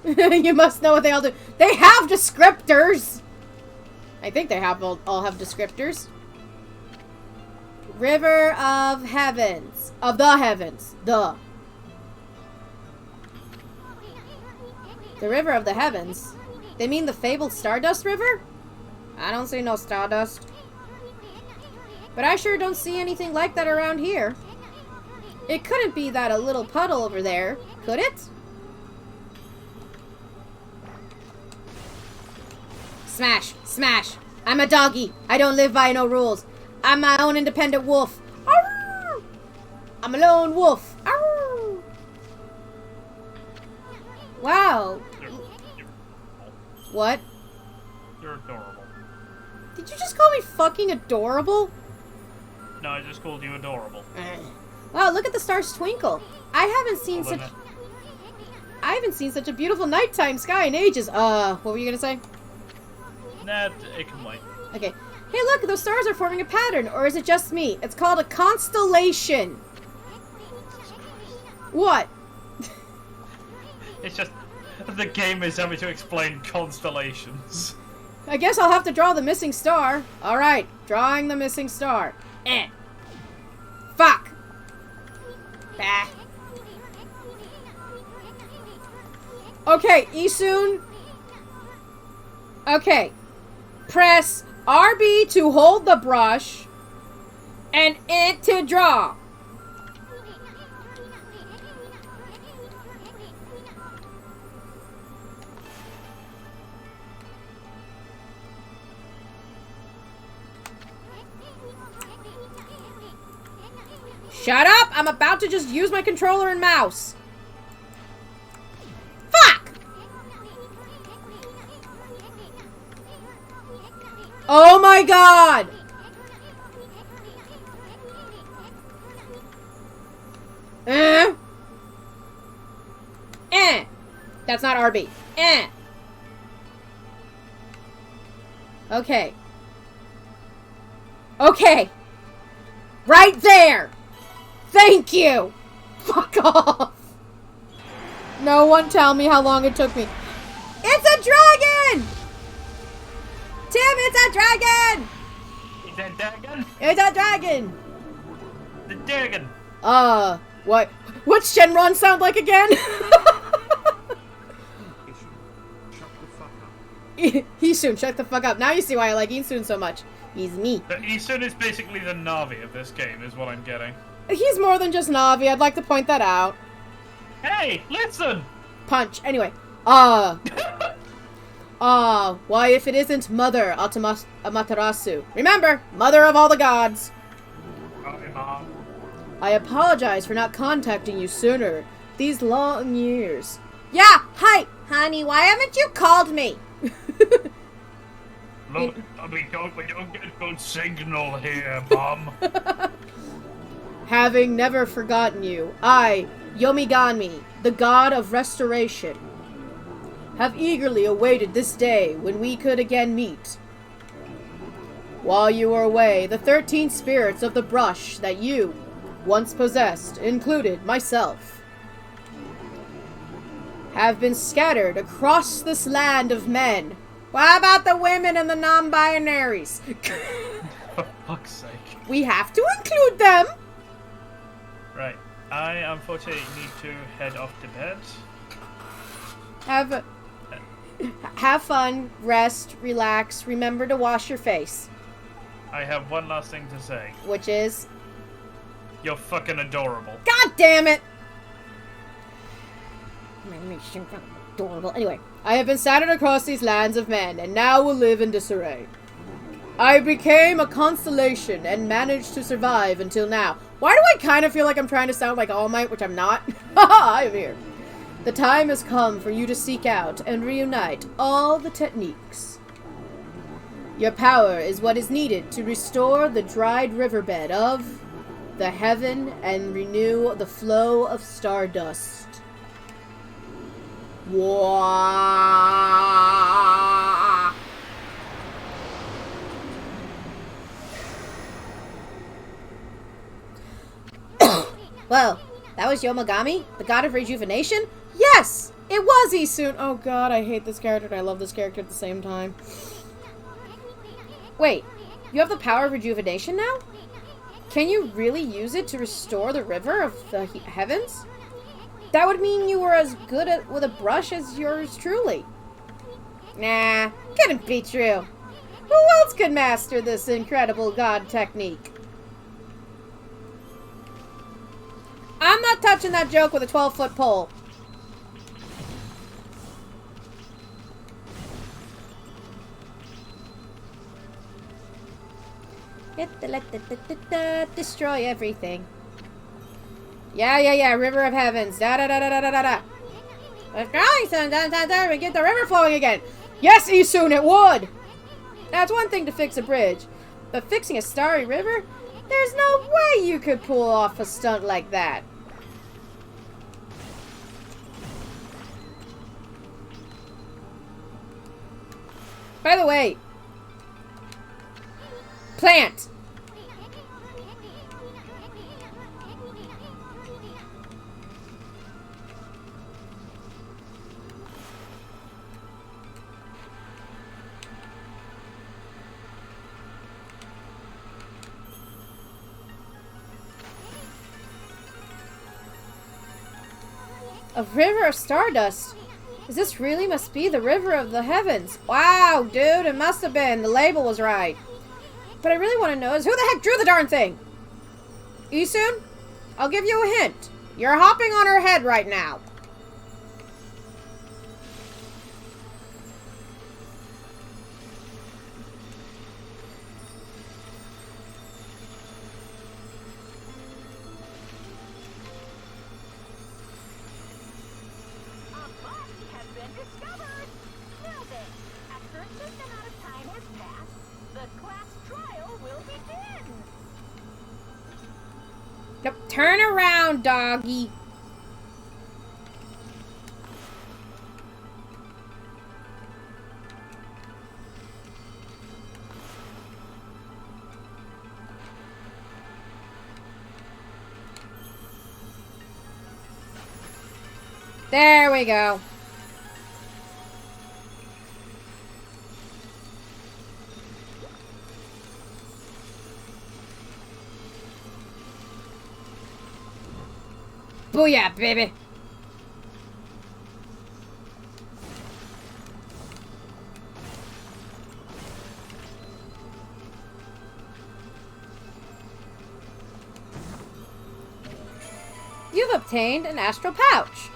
You must know what they all do. They have descriptors! I think they all have descriptors. River of Heavens. Of the Heavens. Duh. The River of the Heavens? They mean the fabled Stardust River? I don't see no Stardust. But I sure don't see anything like that around here. It couldn't be that a little puddle over there, could it? Smash! Smash! I'm a doggy. I don't live by no rules. I'm my own independent wolf. Arrgh! I'm a lone wolf. Ow! Wow. You're What? You're adorable. Did you just call me fucking adorable? No, I just called you adorable. Wow, look at the stars twinkle. I haven't seen such a beautiful nighttime sky in ages. What were you gonna say? Nah, it can wait. Okay. Hey, look, those stars are forming a pattern, or is it just me? It's called a constellation. What? It's just the game is having to explain constellations. I guess I'll have to draw the missing star. Alright, drawing the missing star. Fuck. Bah. Okay, Isun. Okay. Press RB to hold the brush and it to draw. Shut up! I'm about to just use my controller and mouse. Fuck! Oh my god! That's not RB. Okay. Okay. Right there! Thank you! Fuck off! No one tell me how long it took me. It's a dragon! Tim, it's a dragon! Is that dragon? It's a dragon! The dragon. What? What's Shenron sound like again? Isun, shut the fuck up. Now you see why I like Isun so much. He's me. Isun is basically the Navi of this game, is what I'm getting. He's more than just Navi, I'd like to point that out. Hey, listen! Punch. Anyway. Why if it isn't Mother Amatarasu? Remember, Mother of all the gods. I apologize for not contacting you sooner. These long years. Yeah, hi, honey, why haven't you called me? Look, we don't get good signal here, Mom. Having never forgotten you, I, Yomigami, the god of restoration, have eagerly awaited this day when we could again meet. While you were away, the 13 spirits of the brush that you once possessed, included myself, have been scattered across this land of men. What about the women and the non-binaries? For fuck's sake. We have to include them. Right. I unfortunately need to head off to bed. Have fun, rest, relax, remember to wash your face. I have one last thing to say. Which is? You're fucking adorable. God damn it! Adorable. Anyway, I have been scattered across these lands of men, and now will live in disarray. I became a constellation and managed to survive until now. Why do I kind of feel like I'm trying to sound like All Might, which I'm not? Haha, I'm here. The time has come for you to seek out and reunite all the techniques. Your power is what is needed to restore the dried riverbed of the heaven and renew the flow of stardust. Wah! Well, that was Yomagami, the god of rejuvenation? Yes! It was Isun! Oh god, I hate this character and I love this character at the same time. Wait, you have the power of rejuvenation now? Can you really use it to restore the river of the heavens? That would mean you were as good with a brush as yours truly. Nah, couldn't be true. Who else could master this incredible god technique? I'm not touching that joke with a 12-foot pole. Destroy everything. Yeah. River of Heavens. Da-da-da-da-da-da-da. If growing sometime we get the river flowing again. Yes, Isun, it would. Now, it's one thing to fix a bridge, but fixing a starry river? There's no way you could pull off a stunt like that. By the way, plant. A river of stardust? Is this really must be the river of the heavens? Wow, dude, it must have been. The label was right. But I really want to know is who the heck drew the darn thing? Isun? I'll give you a hint. You're hopping on her head right now. Nope, turn around, doggy. There we go. Booyah, baby. You've obtained an astral pouch.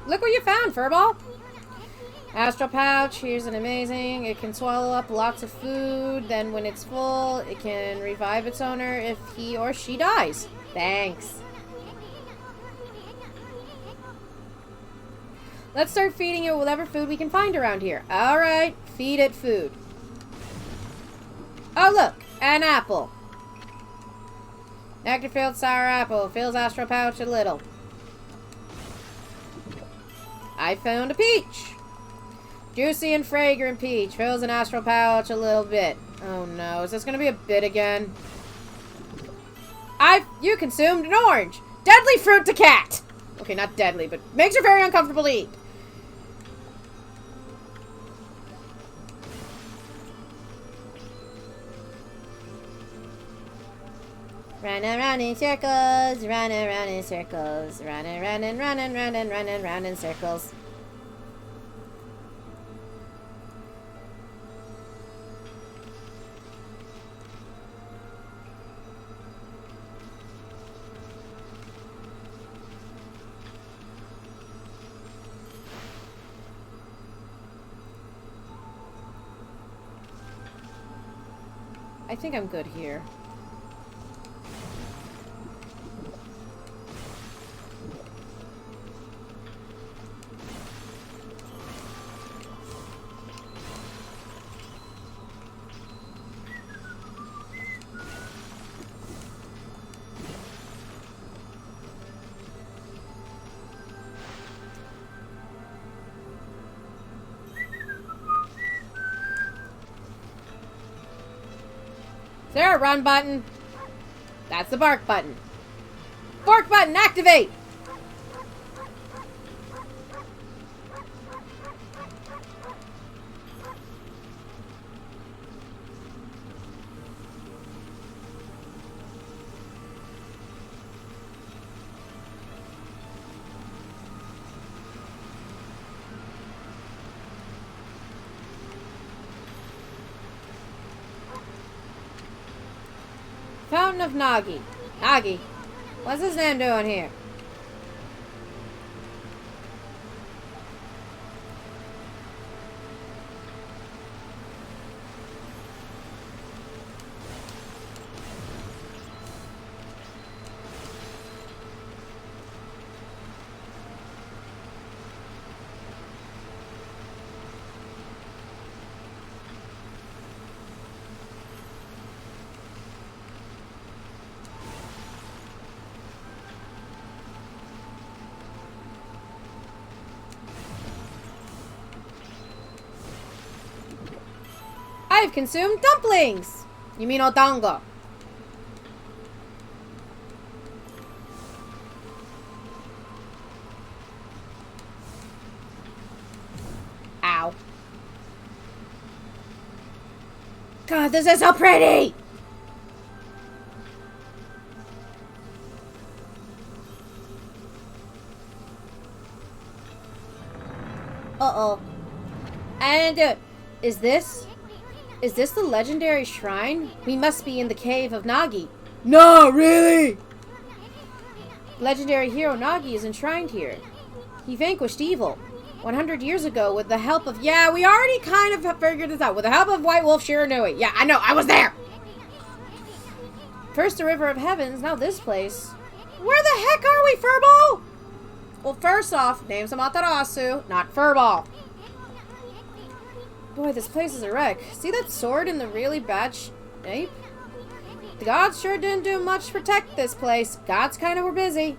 Look what you found, Furball. Astral pouch, here's an amazing. It can swallow up lots of food. Then when it's full, it can revive its owner if he or she dies. Thanks. Let's start feeding it whatever food we can find around here. Alright, feed it food. Oh look, an apple. Nectar-filled sour apple. Fills astral pouch a little. I found a peach. Juicy and fragrant peach. Fills an astral pouch a little bit. Oh no, is this gonna be a bit again? You consumed an orange. Deadly fruit to cat. Okay, not deadly, but makes her very uncomfortable to eat. Run around in circles, run around in circles, run in circles. I think I'm good here. Is there a run button? That's the bark button. Fork button, activate! Fountain of Nagi. Nagi. What's his name doing here? consume dumplings. You mean odango. Ow. God, this is so pretty! Uh-oh. And, is this the legendary shrine? We must be in the cave of Nagi. No, really? Legendary hero Nagi is enshrined here. He vanquished evil 100 years ago with the help of... Yeah, we already kind of figured this out. With the help of White Wolf Shiranui. Yeah, I know, I was there! First the River of Heavens, now this place. Where the heck are we, Furball? Well, first off, name's Amatarasu, not Furball. Boy, this place is a wreck. See that sword in the really bad shape? The gods sure didn't do much to protect this place. Gods kind of were busy.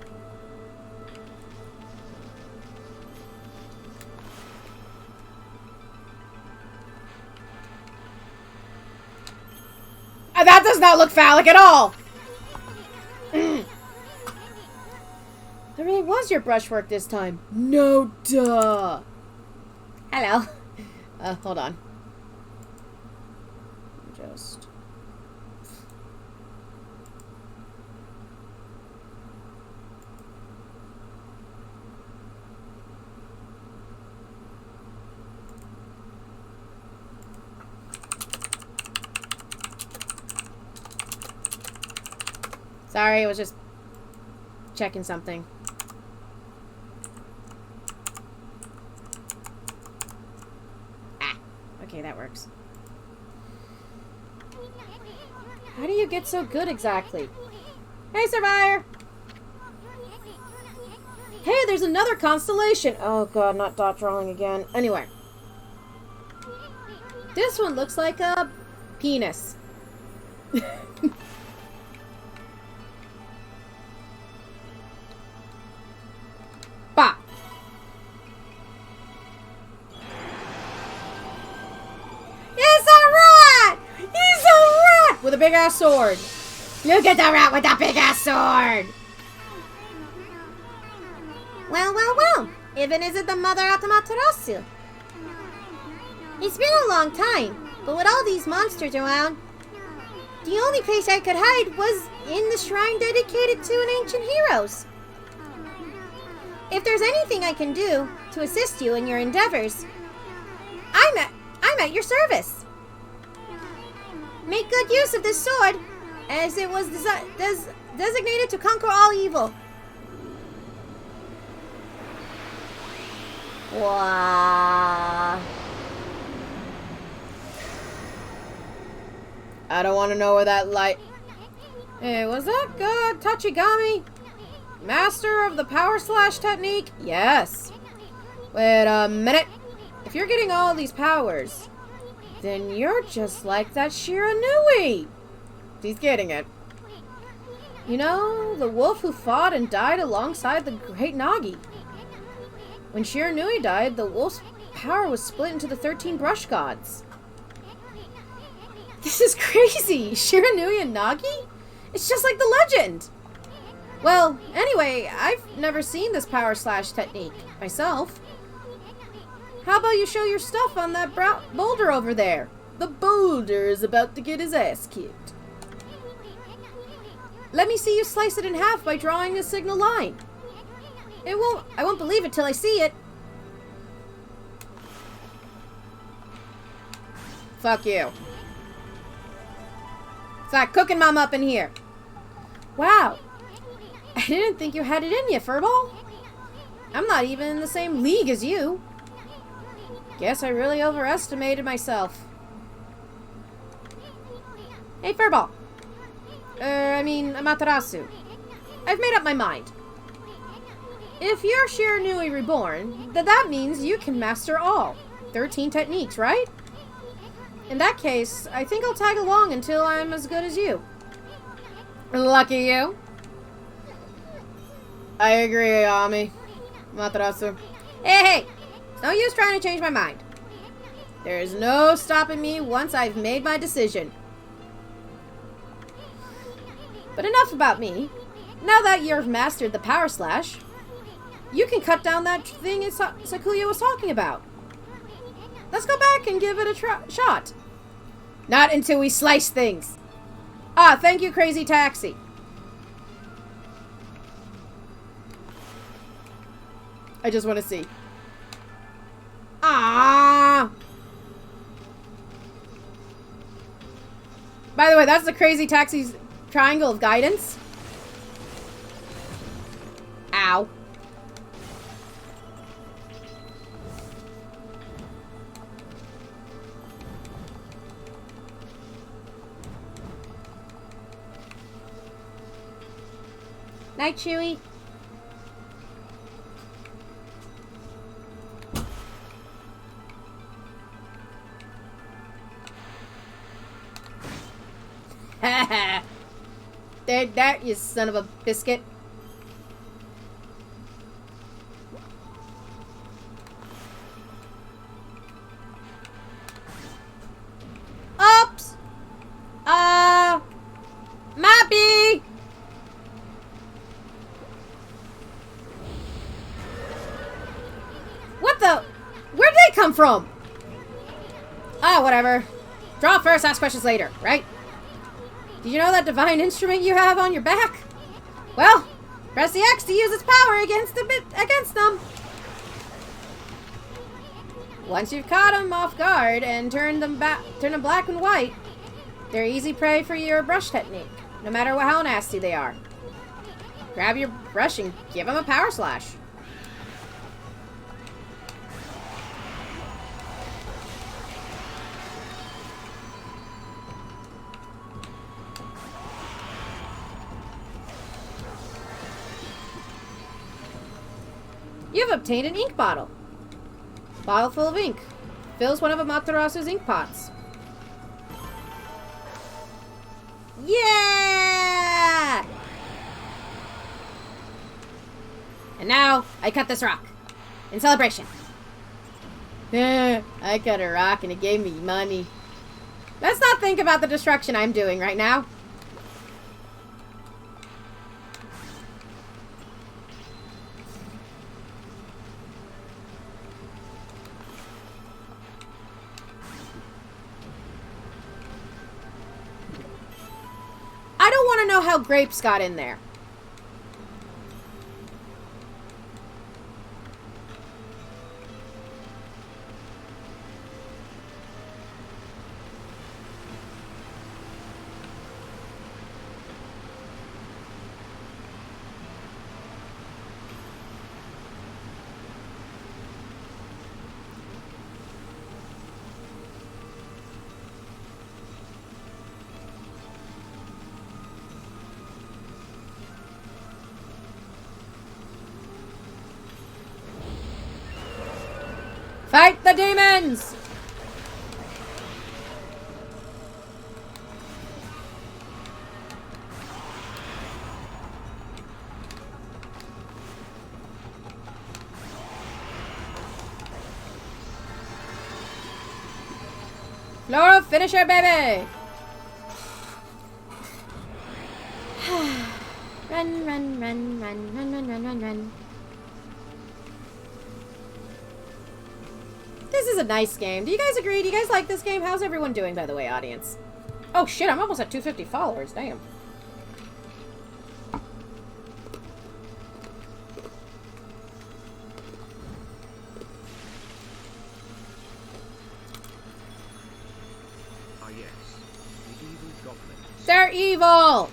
That does not look phallic at all! That really was your brushwork this time. No duh. Hello. Hold on. Just... Sorry, I was just checking something. Okay, that works. How do you get so good exactly? Hey, Survivor! Hey, there's another constellation! Oh god, not dot drawing again. Anyway. This one looks like a penis. Bah! With a big ass sword. Look at the rat with the big ass sword. Well, well, well. Even isn't the mother of Amatarasu. It's been a long time, but with all these monsters around, the only place I could hide was in the shrine dedicated to an ancient heroes. If there's anything I can do to assist you in your endeavors, I'm at your service. Make good use of this sword, as it was designated to conquer all evil. Wow. I don't want to know where that light... Hey, was that good, Tachigami? Master of the power slash technique? Yes. Wait a minute. If you're getting all these powers... then you're just like that Shiranui. He's getting it. You know, the wolf who fought and died alongside the great Nagi. When Shiranui died, the wolf's power was split into the 13 brush gods. This is crazy! Shiranui and Nagi? It's just like the legend! Well, anyway, I've never seen this power slash technique myself. How about you show your stuff on that boulder over there? The boulder is about to get his ass kicked. Let me see you slice it in half by drawing a signal line. I won't believe it till I see it. Fuck you. It's like cooking mom up in here. Wow. I didn't think you had it in you, Furball. I'm not even in the same league as you. Guess I really overestimated myself. Hey, Furball. Amatarasu. I've made up my mind. If you're Shiranui reborn, then that means you can master all 13 techniques, right? In that case, I think I'll tag along until I'm as good as you. Lucky you. I agree, Ami. Amatarasu. Hey! It's no use trying to change my mind. There is no stopping me once I've made my decision. But enough about me. Now that you've mastered the power slash, you can cut down that thing Sakuya was talking about. Let's go back and give it a shot. Not until we slice things. Ah, thank you, Crazy Taxi. I just want to see. Ah. By the way, that's the Crazy Taxi's triangle of guidance. Ow. Night, Chewie. There, you son of a biscuit. Oops! Mappy! What the? Where'd they come from? Ah, whatever. Draw first, ask questions later, right? Did you know that divine instrument you have on your back? Well, press the X to use its power against them. Once you've caught them off guard and turn them black and white, they're easy prey for your brush technique, no matter how nasty they are. Grab your brush and give them a power slash. You've obtained an ink bottle. Bottle full of ink. Fills one of Amatarasu's ink pots. Yeah! And now, I cut this rock. In celebration. I cut a rock and it gave me money. Let's not think about the destruction I'm doing right now. I don't want to know how grapes got in there. Fight the demons! Flora, finish her, baby! Run, run, run, run, run, run, run, run, run. This is a nice game. Do you guys agree? Do you guys like this game? How's everyone doing, by the way, audience? Oh shit, I'm almost at 250 followers. Damn. Ah yes, the evil goblins. They're evil!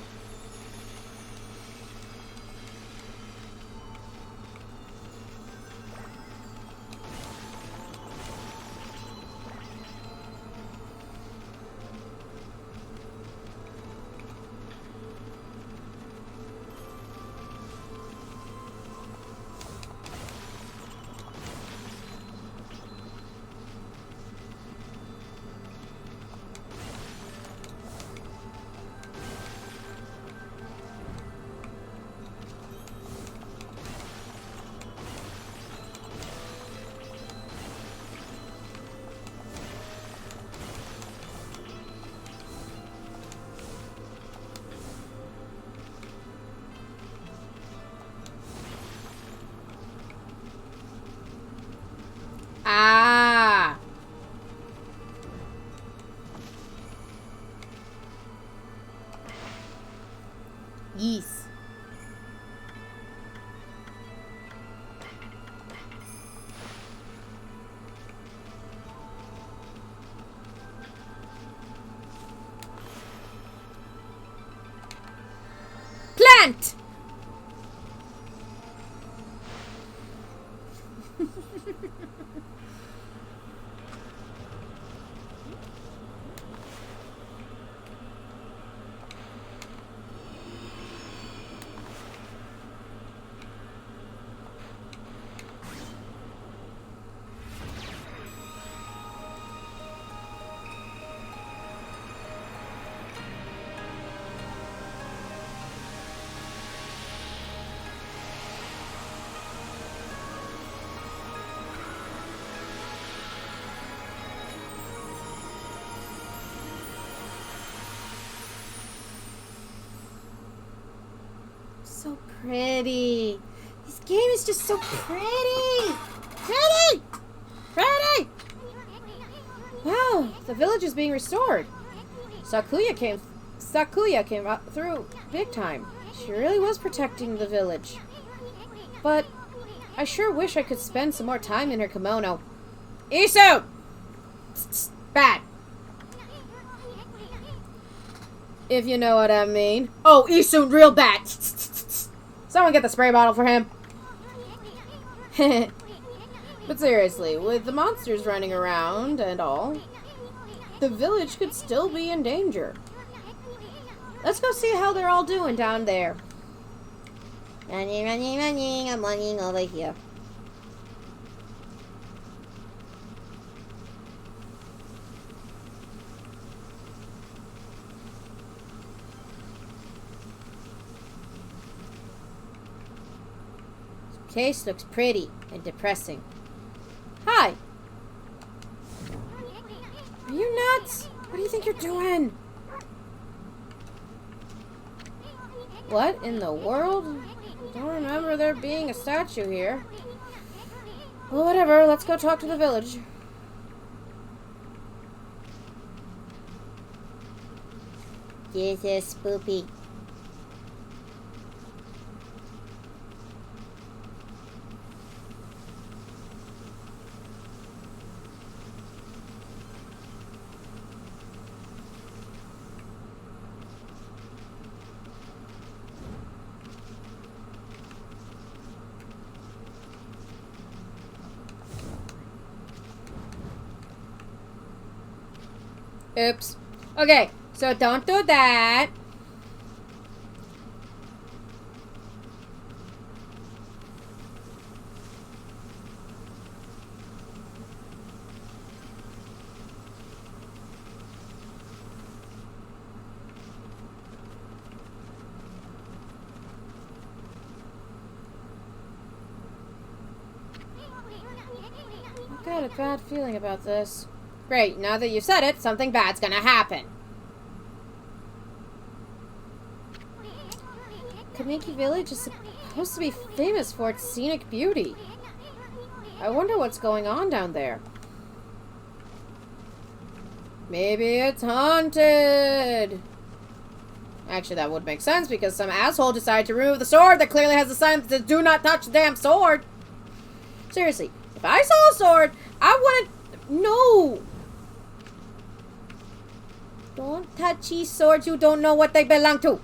Ah! Yes. Plant! So pretty. This game is just so pretty. Pretty! Pretty! Wow, the village is being restored. Sakuya came up through big time. She really was protecting the village. But I sure wish I could spend some more time in her kimono. Isu! Bad. If you know what I mean. Oh, Isu, real bad. Someone get the spray bottle for him. But seriously, with the monsters running around and all, the village could still be in danger. Let's go see how they're all doing down there. Running, running, running. I'm running over here. This place looks pretty and depressing. Hi. Are you nuts? What do you think you're doing? What in the world? Don't remember there being a statue here. Well, whatever. Let's go talk to the village. This is spooky. Oops. Okay, so don't do that. I've got a bad feeling about this. Great, now that you've said it, something bad's gonna happen. Kamiki Village is supposed to be famous for its scenic beauty. I wonder what's going on down there. Maybe it's haunted. Actually, that would make sense because some asshole decided to remove the sword that clearly has a sign that says do not touch the damn sword. Seriously, if I saw a sword, I wouldn't... No! Don't touch these swords. You don't know what they belong to.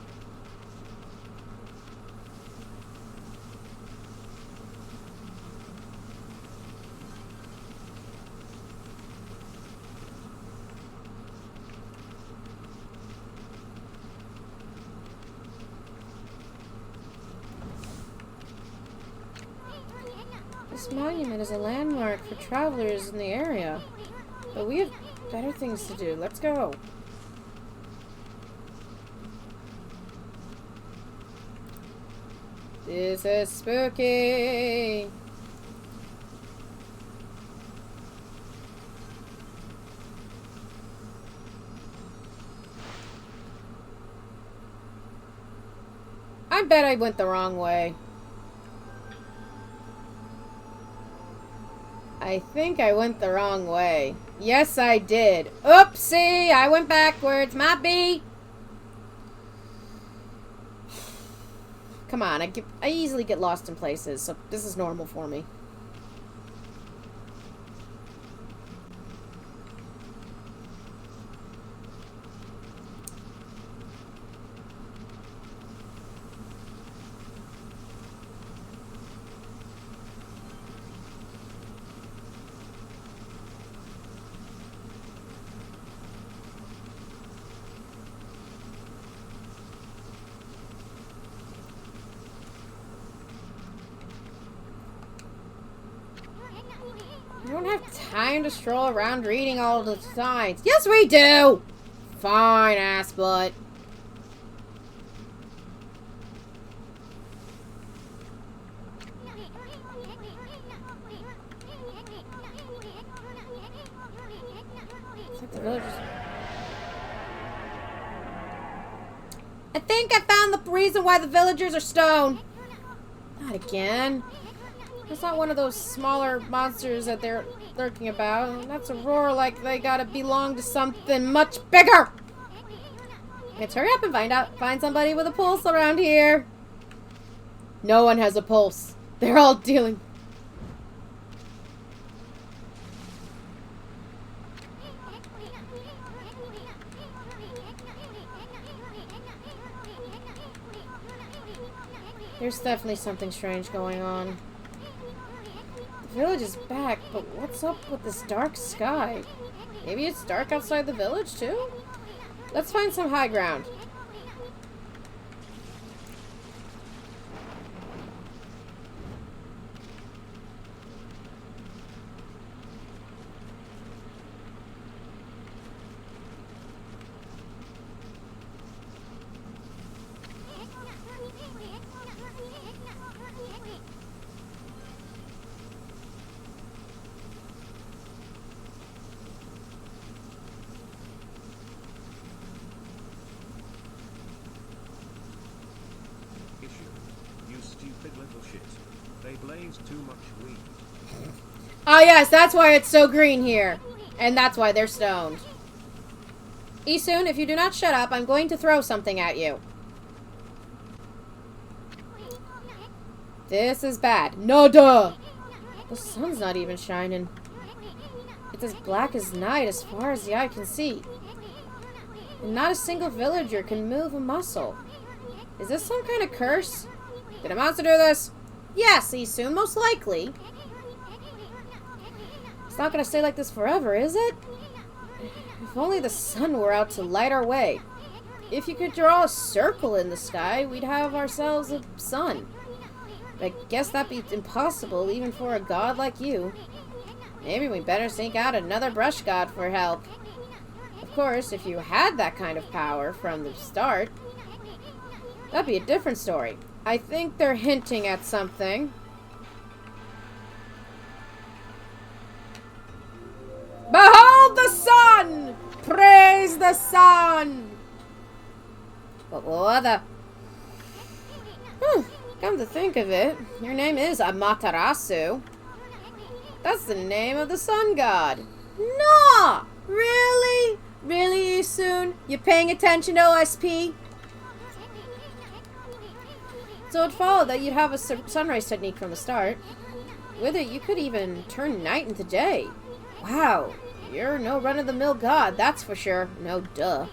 This monument is a landmark for travelers in the area. But we have better things to do. Let's go. This is spooky. I bet I went the wrong way. I think I went the wrong way. Yes, I did. Oopsie! I went backwards. My B. Come on, I easily get lost in places, so this is normal for me. We don't have time to stroll around reading all the signs. Yes, we do! Fine, ass butt. It's like the villagers. I think I found the reason why the villagers are stoned. Not again. It's not one of those smaller monsters that they're lurking about. That's a roar like they gotta belong to something much bigger. Let's hurry up and find somebody with a pulse around here. No one has a pulse. They're all dealing. There's definitely something strange going on. The village is back, but what's up with this dark sky? Maybe it's dark outside the village, too? Let's find some high ground. They blaze too much weed. Oh yes, that's why it's so green here. And that's why they're stoned. Isun, if you do not shut up, I'm going to throw something at you. This is bad. No duh! The sun's not even shining. It's as black as night as far as the eye can see. And not a single villager can move a muscle. Is this some kind of curse? Did a monster do this? Yes, Isun, most likely. It's not gonna stay like this forever, is it? If only the sun were out to light our way. If you could draw a circle in the sky, we'd have ourselves a sun. But I guess that'd be impossible even for a god like you. Maybe we better seek out another brush god for help. Of course, if you had that kind of power from the start, that'd be a different story. I think they're hinting at something. Behold the sun! Praise the sun! But what the... Come to think of it, your name is Amatarasu. That's the name of the sun god. No! Really? Really, Isun? You paying attention, OSP? So it followed that you'd have a sunrise technique from the start. With it, you could even turn night into day. Wow, you're no run-of-the-mill god, that's for sure. No duh.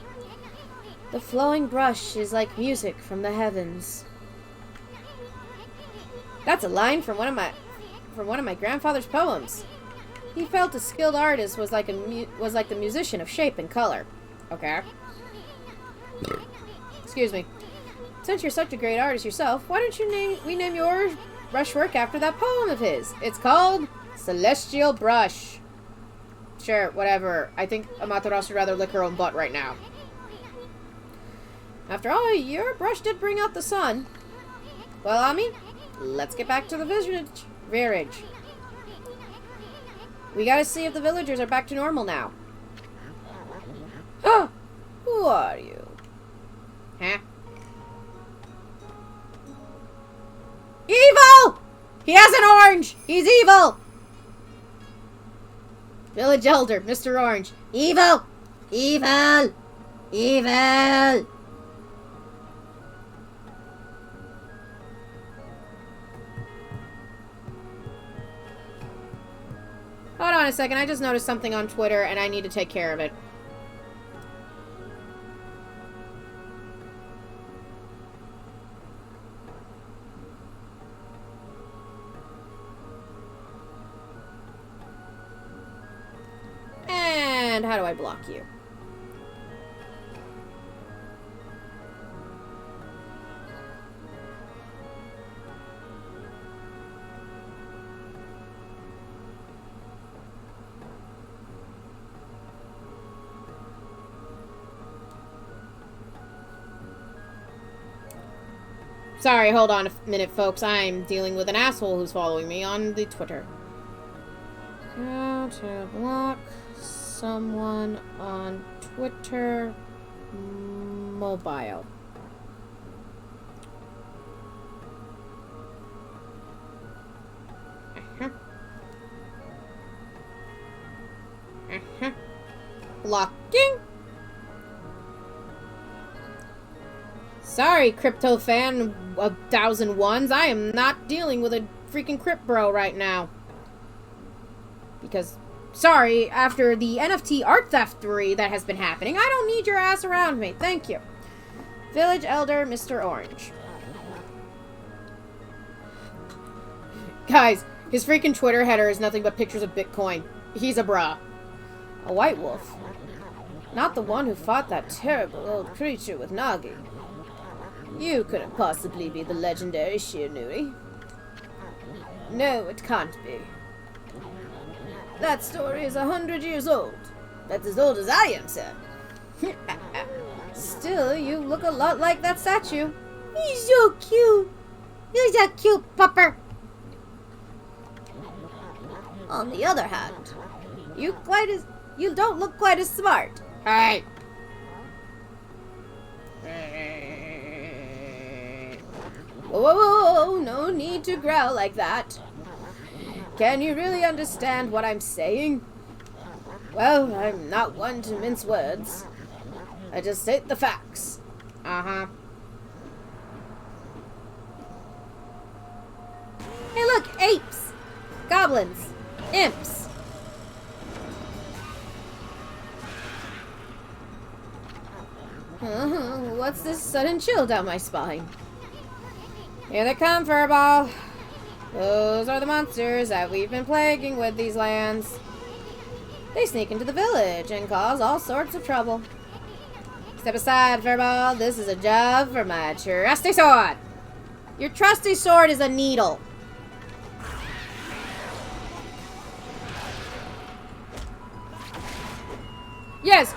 The flowing brush is like music from the heavens. That's a line from one of my grandfather's poems. He felt a skilled artist was like the musician of shape and color. Okay. Excuse me. Since you're such a great artist yourself, why don't we name your brushwork after that poem of his? It's called Celestial Brush. Sure, whatever. I think Amaterasu would rather lick her own butt right now. After all, your brush did bring out the sun. Well, Ami, let's get back to the village. We gotta see if the villagers are back to normal now. Oh! Who are you? Huh? Evil! He has an orange! He's evil! Village Elder, Mr. Orange. Evil! Evil! Evil! Hold on a second, I just noticed something on Twitter and I need to take care of it. And how do I block you? Sorry, hold on a minute, folks. I'm dealing with an asshole who's following me on the Twitter. How to block someone on Twitter mobile. Blocking? Sorry, crypto fan of 1001s. I am not dealing with a freaking crypt bro right now. Because, sorry, after the NFT art theftery that has been happening, I don't need your ass around me. Thank you. Village Elder, Mr. Orange. Guys, his freaking Twitter header is nothing but pictures of Bitcoin. He's a bra. A white wolf. Not the one who fought that terrible old creature with Nagi. You couldn't possibly be the legendary Shiranui. No, it can't be. That story is 100 years old. That's as old as I am, sir. Still, you look a lot like that statue. He's so cute. He's a cute pupper. On the other hand, you don't look quite as smart. Hey. Whoa, no need to growl like that. Can you really understand what I'm saying? Well, I'm not one to mince words. I just state the facts. Uh-huh. Hey look, apes! Goblins! Imps! What's this sudden chill down my spine? Here they come, Furball. Those are the monsters that we've been plaguing with these lands. They sneak into the village and cause all sorts of trouble. Step aside, Furball. This is a job for my trusty sword. Your trusty sword is a needle. Yes!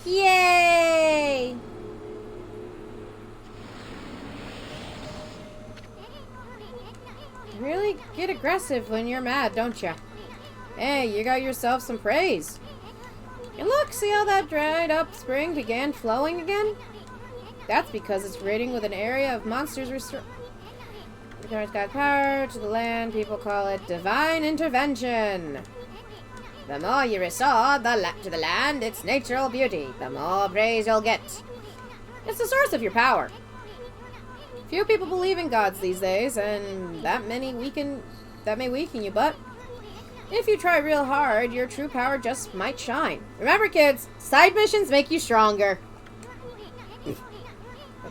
Yay! Really get aggressive when you're mad, don't ya? Hey, you got yourself some praise. And look, see how that dried up spring began flowing again? That's because it's raiding with an area of monsters restored. It's got power to the land. People call it divine intervention. The more you restore to the land its natural beauty, the more praise you'll get. It's the source of your power. Few people believe in gods these days, and that may weaken you, but if you try real hard, your true power just might shine. Remember, kids, side missions make you stronger.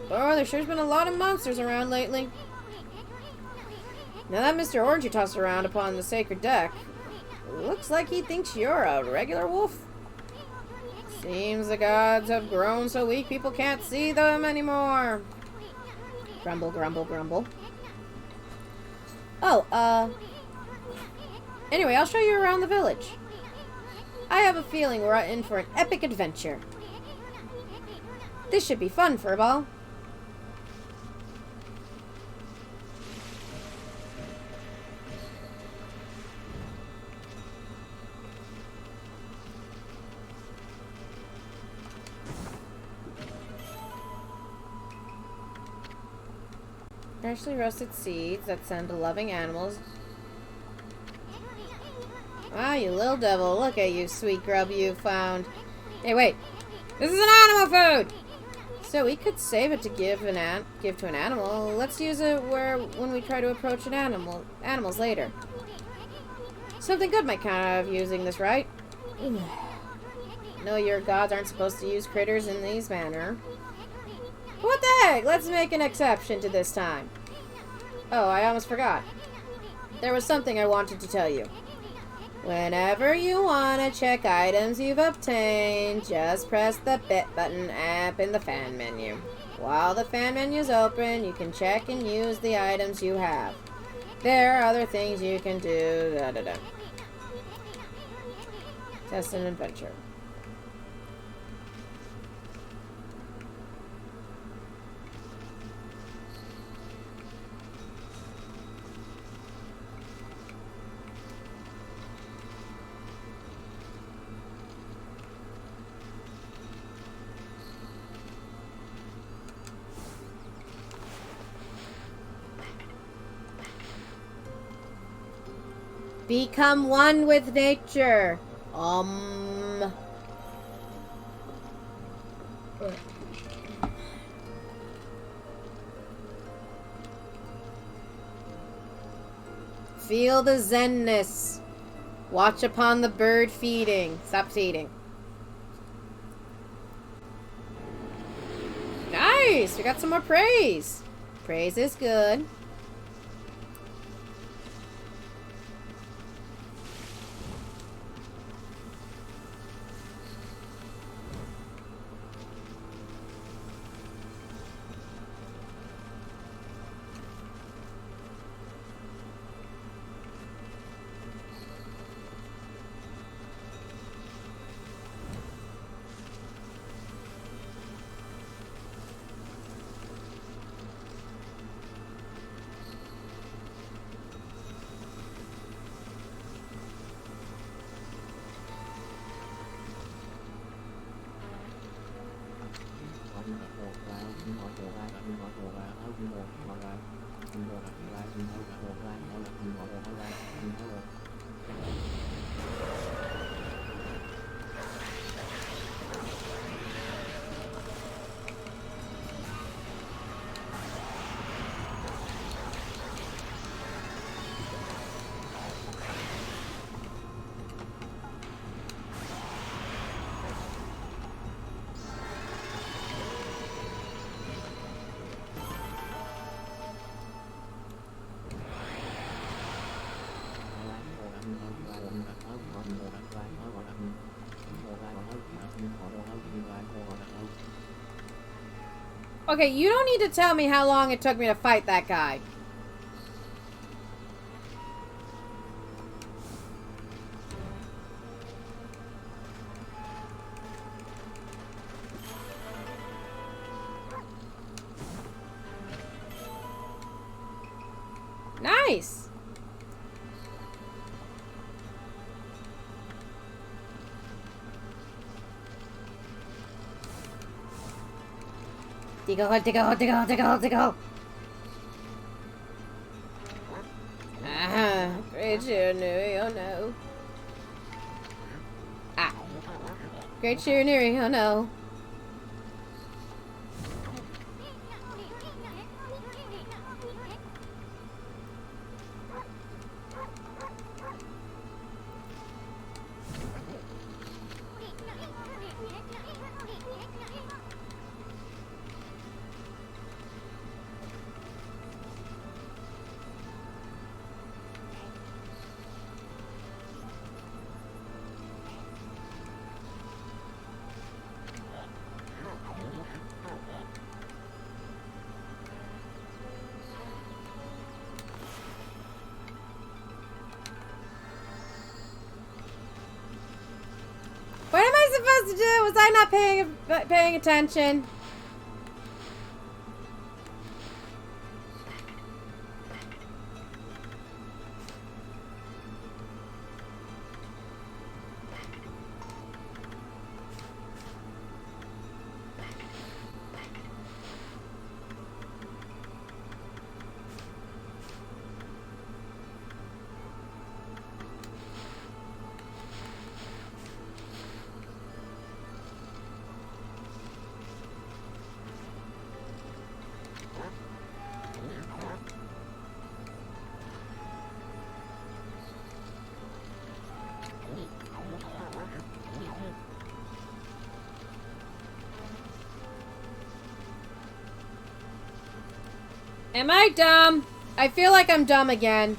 Oh, there sure's been a lot of monsters around lately. Now that Mr. Orange you tossed around upon the sacred deck, looks like he thinks you're a regular wolf. Seems the gods have grown so weak people can't see them anymore. Grumble, grumble, grumble. Oh, anyway, I'll show you around the village. I have a feeling we're in for an epic adventure. This should be fun, Furball. Freshly roasted seeds that send to loving animals. Ah, you little devil. Look at you, sweet grub you found. Hey, wait. This is an animal food! So we could save it to give to an animal. Let's use it when we try to approach animals later. Something good might come out of using this, right? No, your gods aren't supposed to use critters in these manner. What the heck? Let's make an exception to this time. Oh, I almost forgot. There was something I wanted to tell you. Whenever you want to check items you've obtained, just press the bit button up in the fan menu. While the fan menu is open, you can check and use the items you have. There are other things you can do. Test an adventure. Become one with nature. Feel the zenness. Watch upon the bird feeding. Stop feeding. Nice! We got some more praise. Praise is good. Okay, you don't need to tell me how long it took me to fight that guy. Nice! Diggle, diggle, diggle, diggle, diggle. Ah, great Shiranui, oh no. Ah. Great Shiranui, oh no. supposed to do? Was I not paying attention? Am I dumb? I feel like I'm dumb again.